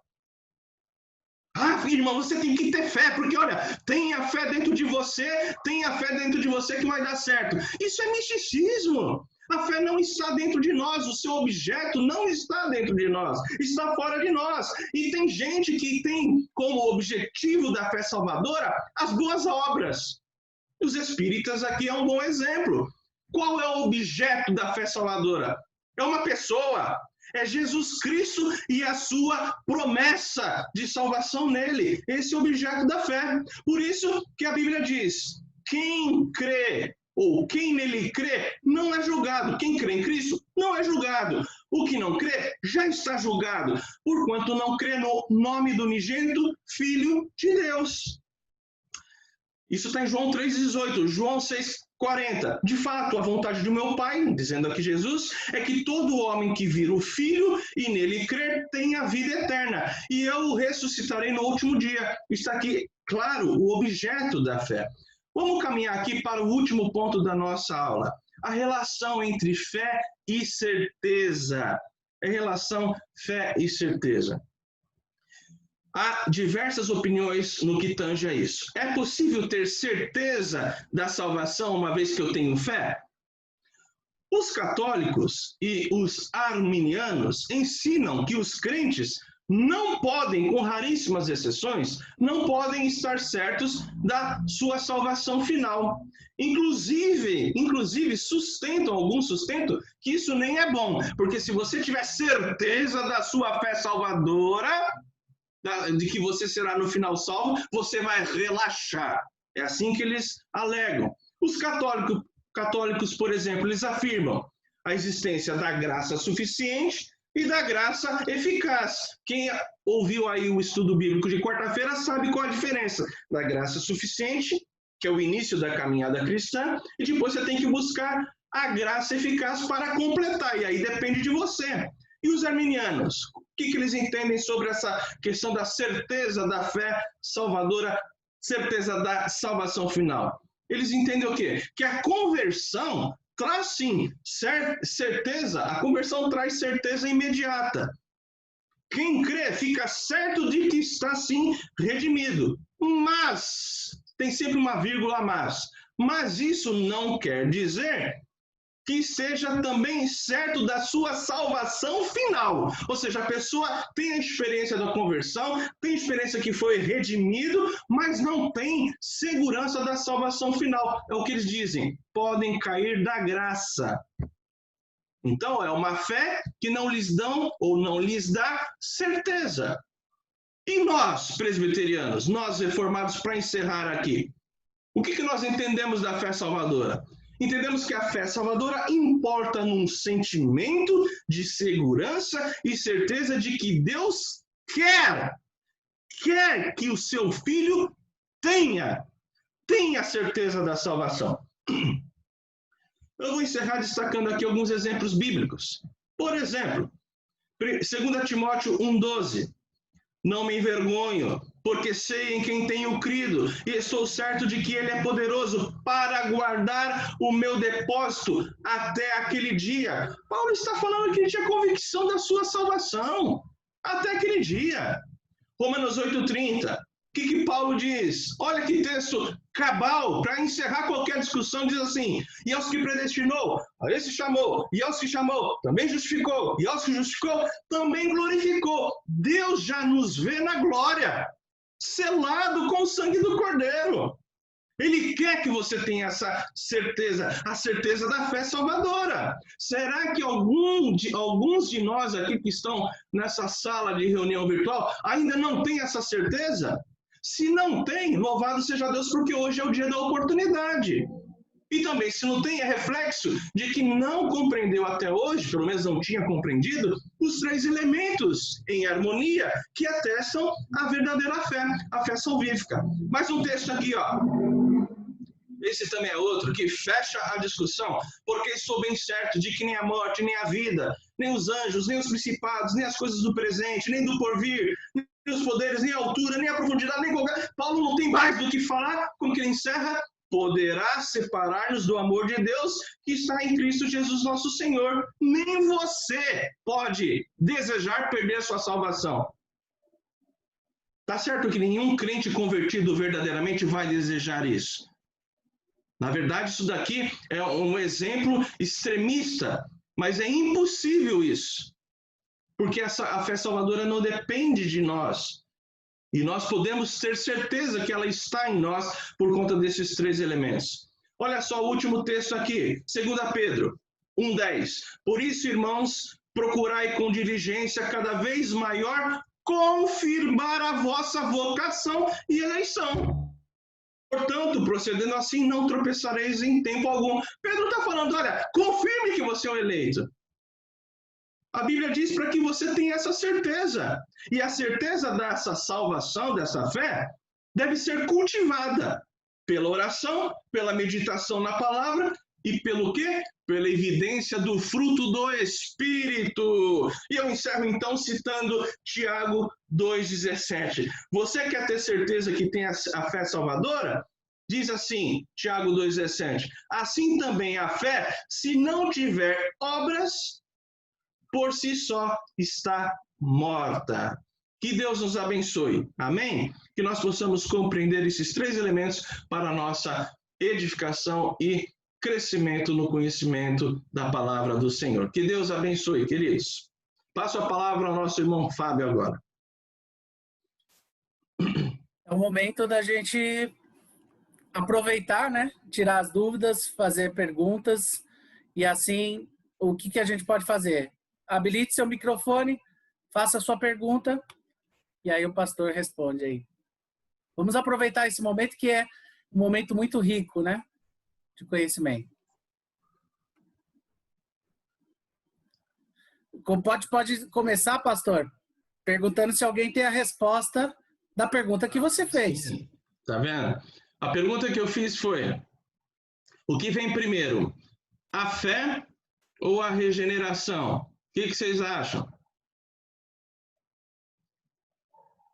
A: Ah, irmão, você tem que ter fé, porque olha, tenha fé dentro de você, tenha fé dentro de você que vai dar certo. Isso é misticismo. A fé não está dentro de nós, o seu objeto não está dentro de nós, está fora de nós. E tem gente que tem como objetivo da fé salvadora as boas obras. Os espíritas aqui é um bom exemplo. Qual é o objeto da fé salvadora? É uma pessoa. É Jesus Cristo e a sua promessa de salvação nele. Esse é o objeto da fé. Por isso que a Bíblia diz, quem crê ou quem nele crê não é julgado. Quem crê em Cristo não é julgado. O que não crê já está julgado, porquanto não crê no nome do unigênito Filho de Deus. Isso está em João 3,18, João 6,40. De fato, a vontade do meu Pai, dizendo aqui Jesus, é que todo homem que vira o Filho e nele crer tenha vida eterna. E eu o ressuscitarei no último dia. Está aqui, claro, o objeto da fé. Vamos caminhar aqui para o último ponto da nossa aula. A relação entre fé e certeza. A relação fé e certeza. Há diversas opiniões no que tange a isso. É possível ter certeza da salvação uma vez que eu tenho fé? Os católicos e os arminianos ensinam que os crentes não podem, com raríssimas exceções, não podem estar certos da sua salvação final. Inclusive alguns sustentam que isso nem é bom, porque se você tiver certeza da sua fé salvadora, de que você será no final salvo, você vai relaxar. É assim que eles alegam. Os católicos, por exemplo, eles afirmam a existência da graça suficiente e da graça eficaz. Quem ouviu aí o estudo bíblico de quarta-feira sabe qual a diferença da graça suficiente, que é o início da caminhada cristã, e depois você tem que buscar a graça eficaz para completar, e aí depende de você. E os arminianos, o que eles entendem sobre essa questão da certeza da fé salvadora, certeza da salvação final? Eles entendem o quê? Que a conversão traz sim certeza, a conversão traz certeza imediata. Quem crê fica certo de que está sim redimido. Mas, tem sempre uma vírgula mas isso não quer dizer que seja também certo da sua salvação final. Ou seja, a pessoa tem a experiência da conversão, tem a experiência que foi redimido, mas não tem segurança da salvação final. É o que eles dizem, podem cair da graça. Então, é uma fé que não lhes dão ou não lhes dá certeza. E nós, presbiterianos, nós reformados, para encerrar aqui, o que nós entendemos da fé salvadora? Entendemos que a fé salvadora importa num sentimento de segurança e certeza de que Deus quer que o seu filho tenha certeza da salvação. Eu vou encerrar destacando aqui alguns exemplos bíblicos. Por exemplo, 2 Timóteo 1,12. Não me envergonho, porque sei em quem tenho crido, e estou certo de que Ele é poderoso para guardar o meu depósito até aquele dia. Paulo está falando que ele tinha convicção da sua salvação, até aquele dia. Romanos 8,30. O que Paulo diz? Olha que texto cabal, para encerrar qualquer discussão, diz assim, e aos que predestinou, a esse chamou, e aos que chamou, também justificou, e aos que justificou, também glorificou. Deus já nos vê na glória. selado com o sangue do Cordeiro. Ele quer que você tenha essa certeza, a certeza da fé salvadora. Será que alguns de nós aqui que estão nessa sala de reunião virtual ainda não tem essa certeza? Se não tem, louvado seja Deus, porque hoje é o dia da oportunidade. E também, se não tem, é reflexo de que não compreendeu até hoje, pelo menos não tinha compreendido, os 3 elementos em harmonia que atestam a verdadeira fé, a fé salvífica. Mais um texto aqui, ó. Esse também é outro que fecha a discussão, porque estou bem certo de que nem a morte, nem a vida, nem os anjos, nem os principados, nem as coisas do presente, nem do porvir, nem os poderes, nem a altura, nem a profundidade, nem qualquer... Paulo não tem mais do que falar, como que ele encerra, poderá separar-nos do amor de Deus que está em Cristo Jesus nosso Senhor. Nem você pode desejar perder a sua salvação. Tá certo que nenhum crente convertido verdadeiramente vai desejar isso. Na verdade, isso daqui é um exemplo extremista, mas é impossível isso. Porque a fé salvadora não depende de nós. E nós podemos ter certeza que ela está em nós por conta desses 3 elementos. Olha só o último texto aqui, 2 Pedro 1:10. Por isso, irmãos, procurai com diligência cada vez maior confirmar a vossa vocação e eleição. Portanto, procedendo assim, não tropeçareis em tempo algum. Pedro está falando, olha, confirme que você é um eleito. A Bíblia diz para que você tenha essa certeza. E a certeza dessa salvação, dessa fé, deve ser cultivada pela oração, pela meditação na palavra e pelo quê? Pela evidência do fruto do Espírito. E eu encerro então citando Tiago 2,17. Você quer ter certeza que tem a fé salvadora? Diz assim, Tiago 2,17. Assim também a fé, se não tiver obras, por si só está morta. Que Deus nos abençoe. Amém? Que nós possamos compreender esses 3 elementos para a nossa edificação e crescimento no conhecimento da palavra do Senhor. Que Deus abençoe, queridos. Passo a palavra ao nosso irmão Fábio agora.
B: É o momento da gente aproveitar, né? Tirar as dúvidas, fazer perguntas e assim, o que a gente pode fazer? Habilite seu microfone, faça a sua pergunta e aí o pastor responde aí. Vamos aproveitar esse momento que é um momento muito rico, né? De conhecimento. Pode começar, pastor, perguntando se alguém tem a resposta da pergunta que você fez.
A: Sim. Tá vendo? A pergunta que eu fiz foi: o que vem primeiro? A fé ou a regeneração? O que vocês acham?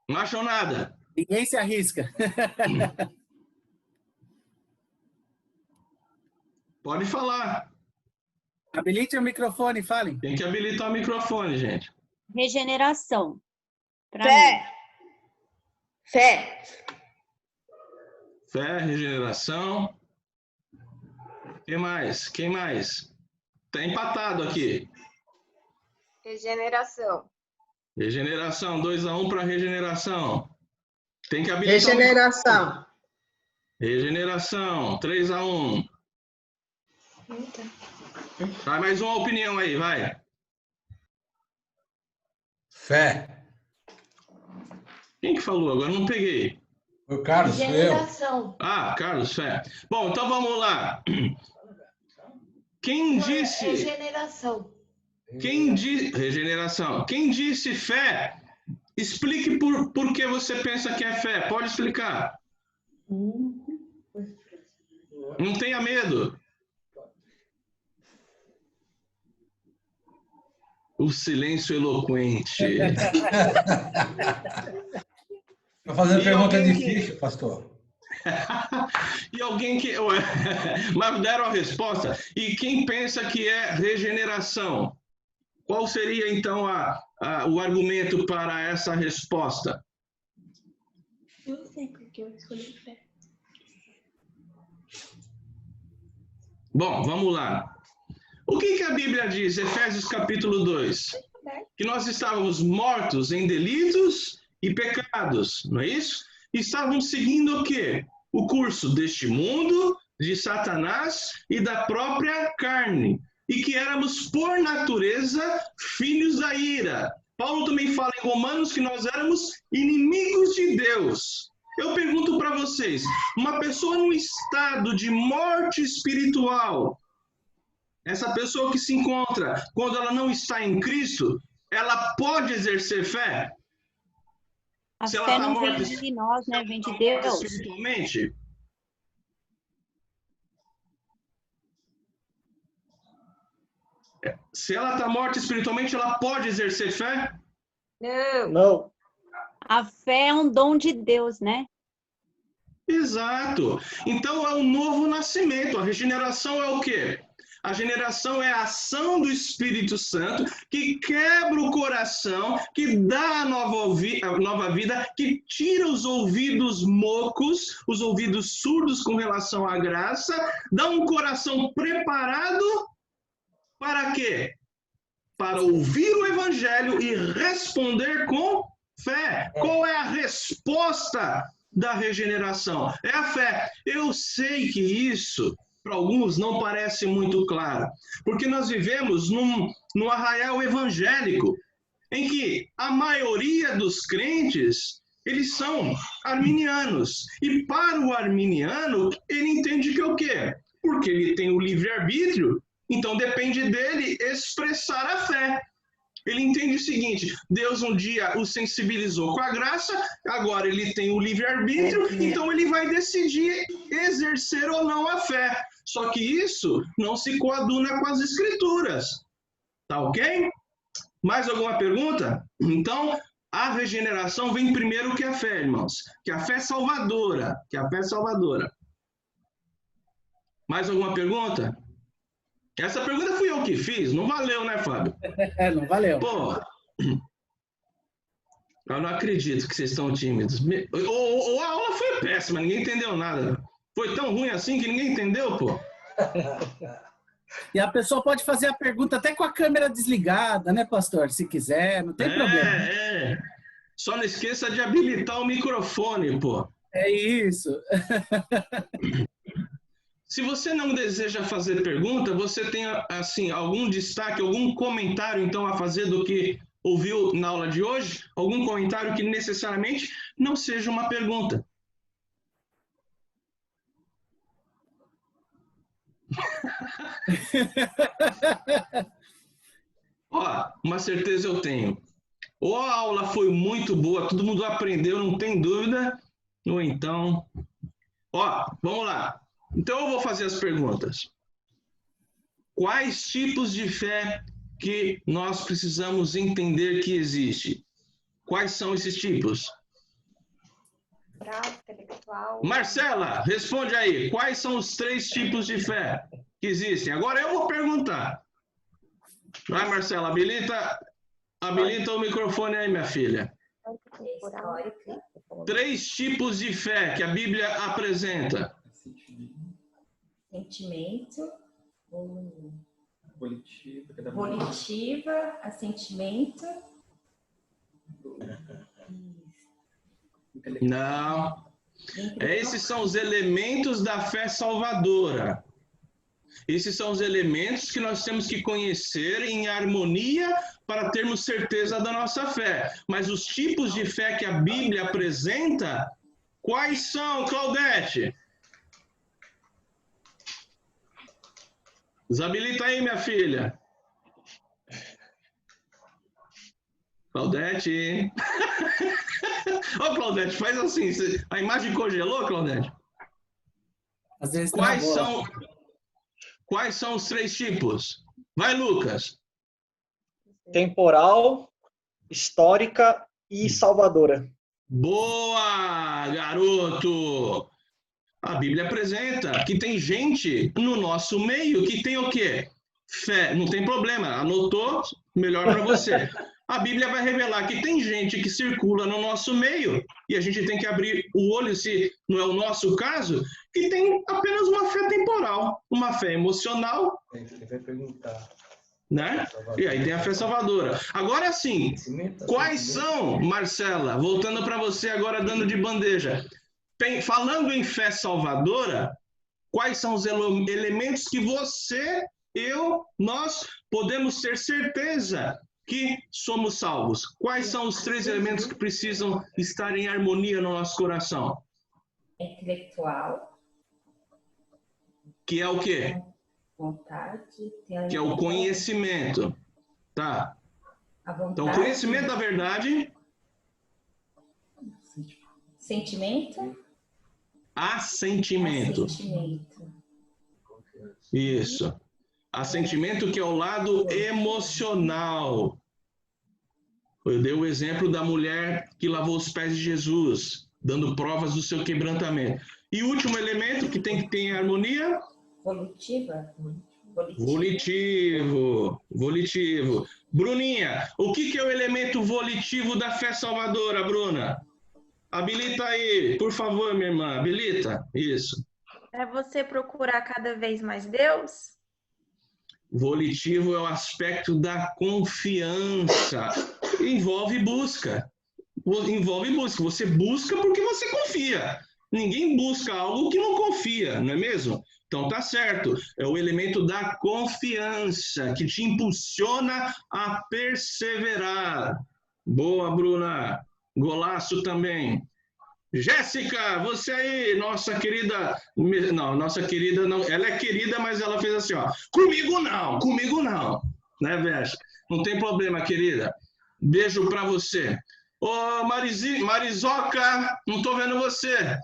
A: Não acham nada?
B: Ninguém se arrisca.
A: Pode falar.
B: Habilite o microfone, fale.
A: Tem que habilitar o microfone, gente.
E: Regeneração.
F: Fé. Fé.
A: Fé, regeneração. Quem mais? Quem mais? Tá empatado aqui.
F: Regeneração.
A: Regeneração, 2-1 para regeneração. Tem que habilitar.
F: Regeneração.
A: Regeneração, 3-1. Vai mais uma opinião aí, vai.
G: Fé.
A: Quem que falou? Agora não peguei.
G: O Carlos, fui eu.
F: Regeneração.
A: Ah, Carlos, fé. Bom, então vamos lá. Quem disse...
F: Regeneração.
A: Quem disse... Regeneração. Quem disse fé, explique por que você pensa que é fé. Pode explicar. Não tenha medo. O silêncio eloquente.
G: Estou fazendo
A: E
G: pergunta
A: alguém
G: difícil, pastor.
A: E alguém que... Mas deram a resposta. E quem pensa que é regeneração? Qual seria, então, o argumento para essa resposta?
F: Eu sei porque eu escolhi fé.
A: Bom, vamos lá. O que a Bíblia diz, Efésios capítulo 2? Que nós estávamos mortos em delitos e pecados, não é isso? estavam seguindo o quê? O curso deste mundo, de Satanás e da própria carne. E que éramos, por natureza, filhos da ira. Paulo também fala em Romanos que nós éramos inimigos de Deus. Eu pergunto para vocês, uma pessoa num estado de morte espiritual, essa pessoa que se encontra quando ela não está em Cristo, ela pode exercer fé?
E: A
A: Se ela
E: fé
A: tá
E: não
A: morta,
E: vem de nós, né? Vem de
A: morta
E: Deus.
A: espiritualmente? Se ela está morta espiritualmente, ela pode exercer fé?
H: Não.
E: A fé é um dom de Deus, né?
A: Exato. Então é um novo nascimento. A regeneração é o quê? A regeneração é a ação do Espírito Santo que quebra o coração, que dá a nova vida, que tira os ouvidos mocos, os ouvidos surdos com relação à graça, dá um coração preparado para quê? Para ouvir o Evangelho e responder com fé. Qual é a resposta da regeneração? É a fé. Eu sei que isso, para alguns, não parece muito claro, porque nós vivemos num arraial evangélico, em que a maioria dos crentes, eles são arminianos. E para o arminiano, ele entende que é o quê? Porque ele tem o livre-arbítrio, então depende dele expressar a fé. Ele entende o seguinte: Deus um dia o sensibilizou com a graça, agora ele tem o livre-arbítrio, então ele vai decidir exercer ou não a fé. Só que isso não se coaduna com as Escrituras. Tá ok? Mais alguma pergunta? Então, a regeneração vem primeiro que a fé, irmãos. Que a fé é salvadora. Que a fé é salvadora. Mais alguma pergunta? Essa pergunta fui eu que fiz, não valeu, né, Fábio?
B: Não valeu.
A: Pô, eu não acredito que vocês estão tímidos. Ou a aula foi péssima, ninguém entendeu nada. Foi tão ruim assim que ninguém entendeu, pô.
B: E a pessoa pode fazer a pergunta até com a câmera desligada, né, pastor? Se quiser, não tem problema.
A: É. Só não esqueça de habilitar o microfone, pô.
B: É isso.
A: Se você não deseja fazer pergunta, você tem, assim, algum destaque, algum comentário, então, a fazer do que ouviu na aula de hoje? Algum comentário que necessariamente não seja uma pergunta? Ó, uma certeza eu tenho. Ou a aula foi muito boa, todo mundo aprendeu, não tem dúvida, ou então... Ó, vamos lá. Então eu vou fazer as perguntas. Quais tipos de fé que nós precisamos entender que existe? Quais são esses tipos?
F: Prática, intelectual.
A: Marcela, responde aí. Quais são os 3 tipos de fé que existem? Agora eu vou perguntar. Vai, Marcela, habilita o microfone aí, minha filha. 3 tipos de fé que a Bíblia apresenta.
I: Sentimento, volitiva, assentimento.
A: Não. Esses são os elementos da fé salvadora. Esses são os elementos que nós temos que conhecer em harmonia para termos certeza da nossa fé. Mas os tipos de fé que a Bíblia apresenta, quais são, Claudete? Desabilita aí, minha filha. Claudete. Ô, Claudete, faz assim. A imagem congelou, Claudete?
B: Às vezes
A: Quais são os 3 tipos? Vai, Lucas.
H: Temporal, histórica e salvadora.
A: Boa, garoto! A Bíblia apresenta que tem gente no nosso meio que tem o quê? Fé. Não tem problema, anotou, melhor para você. A Bíblia vai revelar que tem gente que circula no nosso meio, e a gente tem que abrir o olho, se não é o nosso caso, que tem apenas uma fé temporal, uma fé emocional.
G: Ele vai perguntar.
A: né? E aí tem a fé salvadora. Agora sim, quais são, Marcela, voltando para você agora dando de bandeja, falando em fé salvadora, quais são os elementos que você, nós podemos ter certeza que somos salvos? Quais são os 3 elementos que precisam estar em harmonia no nosso coração?
F: Intelectual.
A: Que é o quê?
F: Vontade.
A: Que é o conhecimento. Tá.
F: A vontade.
A: Então, conhecimento da verdade.
F: Sentimento.
A: Assentimento.
F: Assentimento.
A: Isso. Assentimento, que é o lado emocional. Eu dei o exemplo da mulher que lavou os pés de Jesus, dando provas do seu quebrantamento. E o último elemento que tem que ter em harmonia? Volitivo. Bruninha, o que é o elemento volitivo da fé salvadora, Bruna? Habilita aí, por favor, minha irmã. Habilita. Isso.
I: É você procurar cada vez mais Deus?
A: Volitivo é o aspecto da confiança. Envolve busca. Você busca porque você confia. Ninguém busca algo que não confia, não é mesmo? Então tá certo. É o elemento da confiança que te impulsiona a perseverar. Boa, Bruna. Golaço também. Jéssica, você aí, nossa querida... Não, nossa querida não... Ela é querida, mas ela fez assim, ó. Comigo não. Né, Vésia? Não tem problema, querida. Beijo pra você. Ô, Marizoca, não tô vendo você.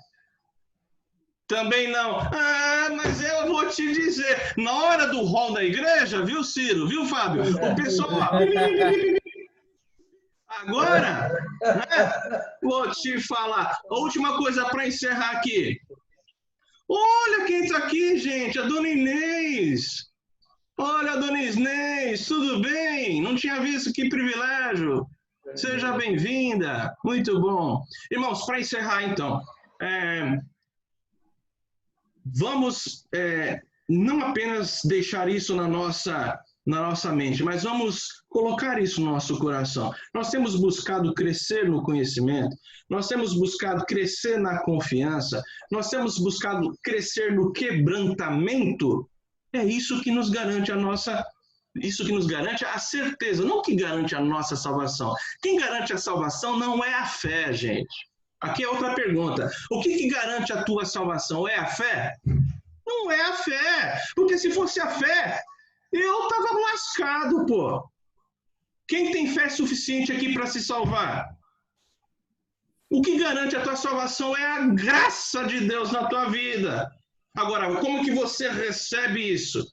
A: Também não. Ah, mas eu vou te dizer. Na hora do rol da igreja, viu, Ciro? Viu, Fábio? O pessoal... Agora, né, vou te falar. A última coisa para encerrar aqui. Olha quem está aqui, gente. A dona Inês. Olha, dona Inês, tudo bem? Não tinha visto, que privilégio. Seja bem-vinda. Muito bom. Irmãos, para encerrar, então, vamos não apenas deixar isso na nossa mente, mas vamos colocar isso no nosso coração. Nós temos buscado crescer no conhecimento, nós temos buscado crescer na confiança, nós temos buscado crescer no quebrantamento. É isso que nos garante a certeza, não que garante a nossa salvação. Quem garante a salvação não é a fé, gente. Aqui é outra pergunta. O que garante a tua salvação? É a fé? Não é a fé, porque se fosse a fé, eu estava lascado, pô. Quem tem fé suficiente aqui para se salvar? O que garante a tua salvação é a graça de Deus na tua vida. Agora, como que você recebe isso?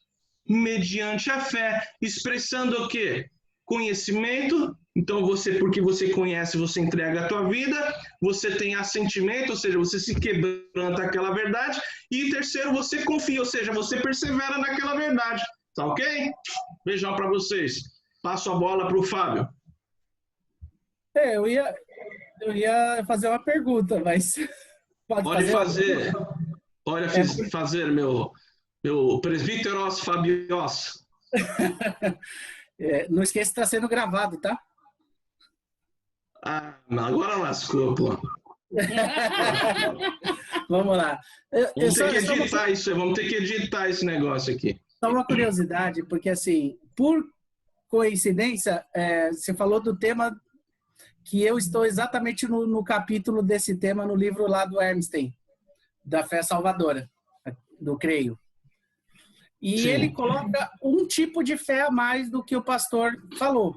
A: Mediante a fé, expressando o quê? Conhecimento. Então, porque você conhece, você entrega a tua vida. Você tem assentimento, ou seja, você se quebranta aquela verdade. E terceiro, você confia, ou seja, você persevera naquela verdade. Tá ok? Beijão para vocês. Passo a bola para o Fábio.
B: Eu ia fazer uma pergunta, mas...
A: Pode fazer. Pode fazer, meu presbíteros Fabios.
B: Não esqueça que está sendo gravado, tá?
A: Ah, agora lascou, pô.
B: Vamos lá.
A: Vamos ter que editar esse negócio aqui.
B: Só uma curiosidade, porque assim, por coincidência, você falou do tema que eu estou exatamente no capítulo desse tema no livro lá do Ernstein, da fé salvadora, do Creio. E
A: Sim.
B: Ele coloca um tipo de fé a mais do que o pastor falou.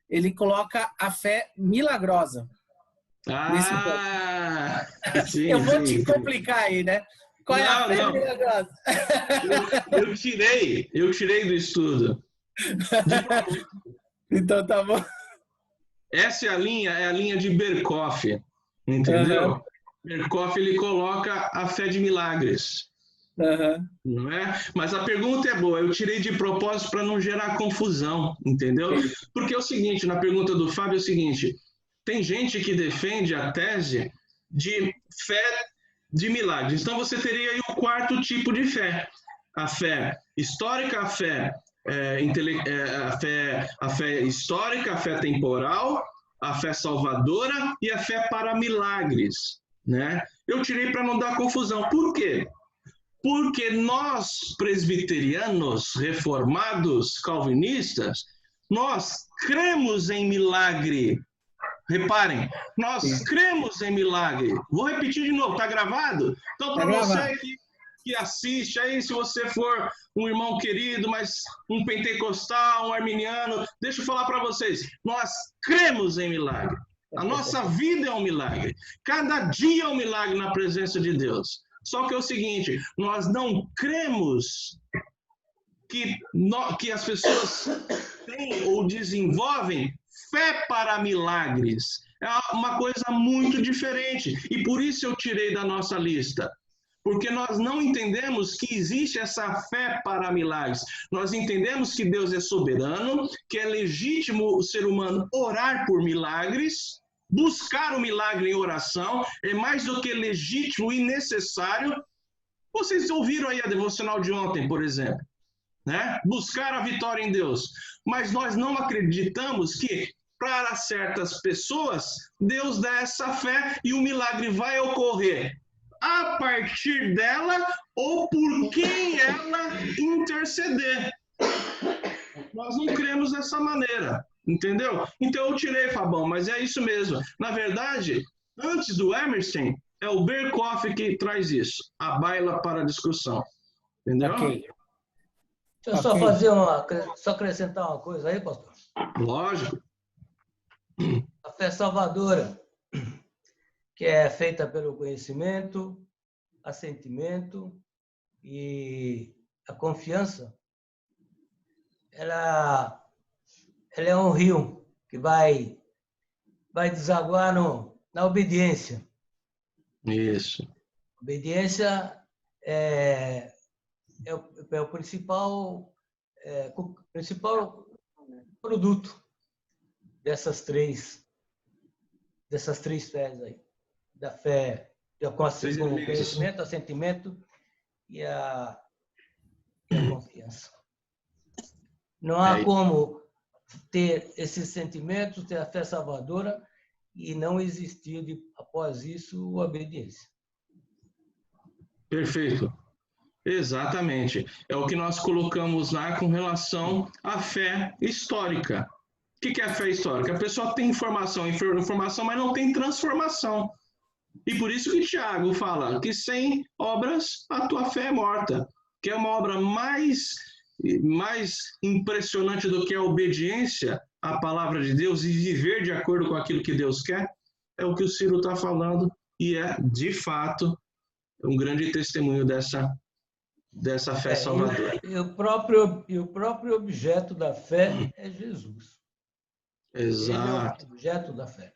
B: Ele coloca a fé milagrosa.
A: Sim,
B: eu vou te complicar aí, né? Qual é a fé milagrosa?
A: Eu tirei do estudo.
B: Então tá bom.
A: Essa é a linha de Berkhoff, entendeu?
B: Uhum.
A: Berkhoff, ele coloca a fé de milagres.
B: Uhum.
A: Não é? Mas a pergunta é boa, eu tirei de propósito para não gerar confusão, entendeu? Porque é o seguinte, na pergunta do Fábio é o seguinte, tem gente que defende a tese de fé de milagres. Então você teria aí o quarto tipo de fé. A fé histórica, a fé a fé histórica, a fé temporal, a fé salvadora e a fé para milagres, né? Eu tirei para não dar confusão. Por quê? Porque nós, presbiterianos, reformados, calvinistas, nós cremos em milagre. Reparem, nós cremos em milagre. Vou repetir de novo, tá gravado? Então, para você que assiste aí, se você for um irmão querido, mas um pentecostal, um arminiano, deixa eu falar para vocês, nós cremos em milagre. A nossa vida é um milagre. Cada dia é um milagre na presença de Deus. Só que é o seguinte, nós não cremos que as pessoas têm ou desenvolvem fé para milagres. É uma coisa muito diferente. E por isso eu tirei da nossa lista. Porque nós não entendemos que existe essa fé para milagres. Nós entendemos que Deus é soberano, que é legítimo o ser humano orar por milagres, buscar o milagre em oração, é mais do que legítimo e necessário. Vocês ouviram aí a devocional de ontem, por exemplo, né? Buscar a vitória em Deus. Mas nós não acreditamos que, para certas pessoas, Deus dá essa fé e o milagre vai ocorrer a partir dela ou por quem ela interceder. Nós não cremos dessa maneira, entendeu? Então eu tirei, Fabão, mas é isso mesmo. Na verdade, antes do Emerson, é o Berkoff que traz isso, a baila para a discussão. Entendeu?
J: Ok. Deixa eu só acrescentar uma coisa aí, pastor.
A: Lógico.
J: A fé salvadora, que é feita pelo conhecimento, assentimento e a confiança, ela é um rio que vai desaguar na obediência.
A: Isso.
J: Obediência é o principal produto dessas três fés aí. Da fé, com o conhecimento, assentimento e a confiança. Não há como ter esses sentimentos, ter a fé salvadora e não existir, após isso, a obediência.
A: Perfeito. Exatamente. É o que nós colocamos lá com relação à fé histórica. O que é a fé histórica? A pessoa tem informação, mas não tem transformação. E por isso que Tiago fala que sem obras a tua fé é morta. Que é uma obra mais impressionante do que a obediência à palavra de Deus e viver de acordo com aquilo que Deus quer, é o que o Ciro está falando e é, de fato, um grande testemunho dessa fé salvadora.
J: E o próprio objeto da fé é Jesus.
A: Exato.
J: Ele é o objeto da fé.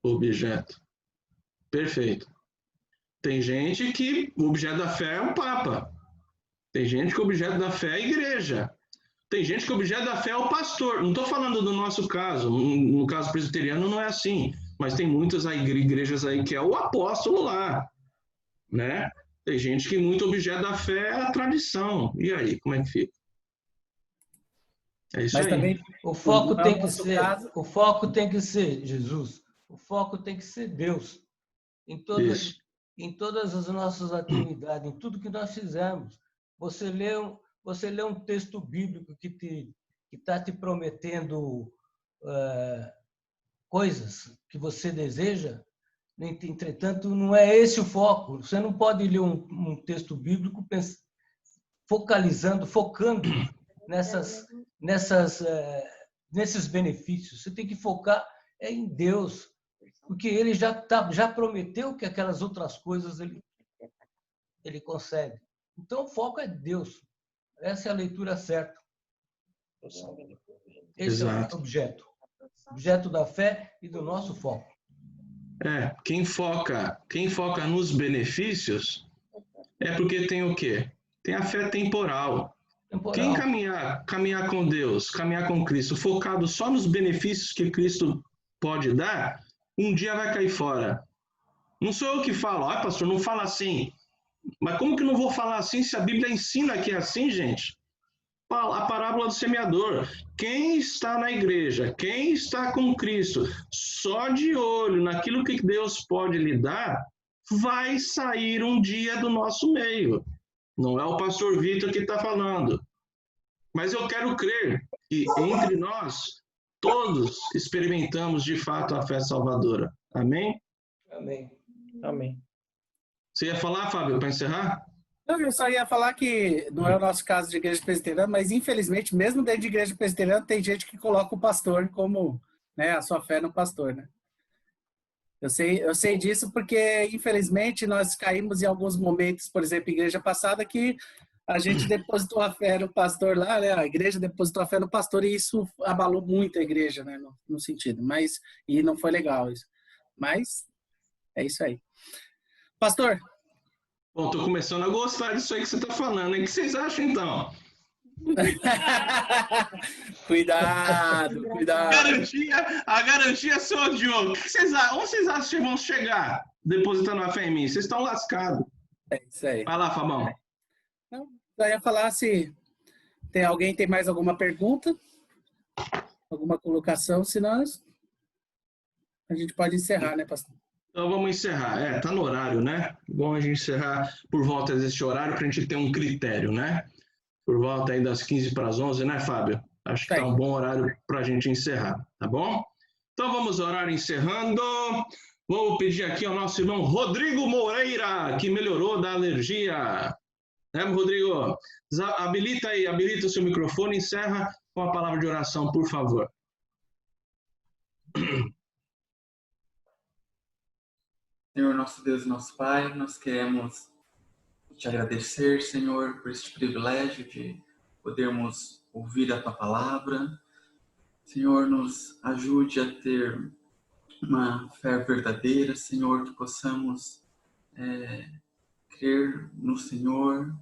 A: Objeto. Perfeito. Tem gente que o objeto da fé é o Papa. Tem gente que o objeto da fé é a igreja. Tem gente que o objeto da fé é o pastor. Não estou falando do nosso caso. No caso presbiteriano não é assim. Mas tem muitas igrejas aí que é o apóstolo lá. Né? Tem gente que muito objeto da fé é a tradição. E aí, como é que fica? É isso aí.
J: Também, o foco tem que ser Jesus. O foco tem que ser Deus. Em todas as nossas atividades, em tudo que nós fizermos. Você lê um texto bíblico que está te prometendo coisas que você deseja, entretanto, não é esse o foco. Você não pode ler um texto bíblico focando nesses benefícios. Você tem que focar em Deus, porque Ele já prometeu que aquelas outras coisas Ele concede. Então, o foco é Deus. Essa é a leitura certa. Esse é o objeto da fé e do nosso foco.
A: Quem foca nos benefícios é porque tem o quê? Tem a fé temporal. Quem caminhar com Deus, caminhar com Cristo, focado só nos benefícios que Cristo pode dar, um dia vai cair fora. Não sou eu que falo, pastor, não fala assim. Mas como que não vou falar assim se a Bíblia ensina que é assim, gente? a parábola do semeador. Quem está na igreja, quem está com Cristo, só de olho naquilo que Deus pode lhe dar, vai sair um dia do nosso meio. Não é o pastor Vitor que está falando. Mas eu quero crer que entre nós, todos experimentamos de fato a fé salvadora. Amém?
J: Amém.
H: Amém.
A: Você ia falar, Fábio, para encerrar?
B: Não, eu só ia falar que não é o nosso caso de igreja presbiteriana, mas infelizmente, mesmo dentro de igreja presbiteriana, tem gente que coloca o pastor como, né, a sua fé no pastor, né? Eu sei disso porque, infelizmente, nós caímos em alguns momentos, por exemplo, igreja passada, que a gente depositou a fé no pastor lá, né? A igreja depositou a fé no pastor e isso abalou muito a igreja, né? No sentido, e não foi legal isso. Mas é isso aí. Pastor.
A: Bom, tô começando a gostar disso aí que você tá falando, hein? O que vocês acham, então?
B: Cuidado.
A: A garantia é sua, Diogo. Onde vocês acham que vão chegar depositando a fé em mim? Vocês estão lascados.
B: É isso aí.
A: Vai lá, Fabão.
B: Não, eu ia falar se alguém tem mais alguma pergunta, alguma colocação, senão a gente pode encerrar, né, pastor?
A: Então vamos encerrar. Tá no horário, né? Bom a gente encerrar por volta desse horário para a gente ter um critério, né? Por volta aí das 15 para as 11, né, Fábio? Acho que tá um bom horário para a gente encerrar, tá bom? Então vamos orar encerrando. Vou pedir aqui ao nosso irmão Rodrigo Moreira, que melhorou da alergia. Né, Rodrigo? Habilita o seu microfone e encerra com a palavra de oração, por favor.
K: Senhor, nosso Deus e nosso Pai, nós queremos te agradecer, Senhor, por este privilégio de podermos ouvir a Tua Palavra. Senhor, nos ajude a ter uma fé verdadeira, Senhor, que possamos crer no Senhor,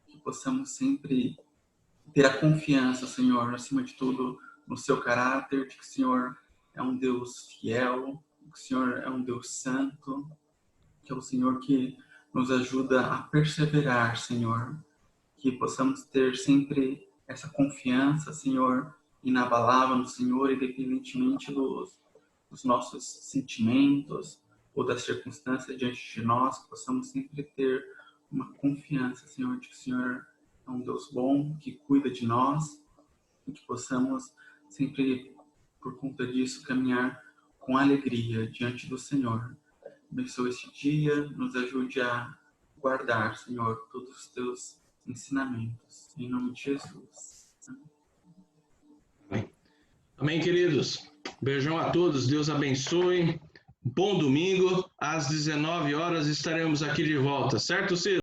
K: que possamos sempre ter a confiança, Senhor, acima de tudo, no Seu caráter, de que o Senhor é um Deus fiel, que o Senhor é um Deus santo, que é o Senhor que nos ajuda a perseverar, Senhor. Que possamos ter sempre essa confiança, Senhor, inabalável no Senhor, independentemente dos nossos sentimentos ou das circunstâncias diante de nós, que possamos sempre ter uma confiança, Senhor, de que o Senhor é um Deus bom, que cuida de nós, e que possamos sempre, por conta disso, caminhar com alegria diante do Senhor. Abençoe este dia, nos ajude a guardar, Senhor, todos os teus ensinamentos. Em nome de Jesus.
A: Amém. Amém, queridos. Beijão a todos, Deus abençoe. Bom domingo, às 19 horas estaremos aqui de volta, certo, Ciro?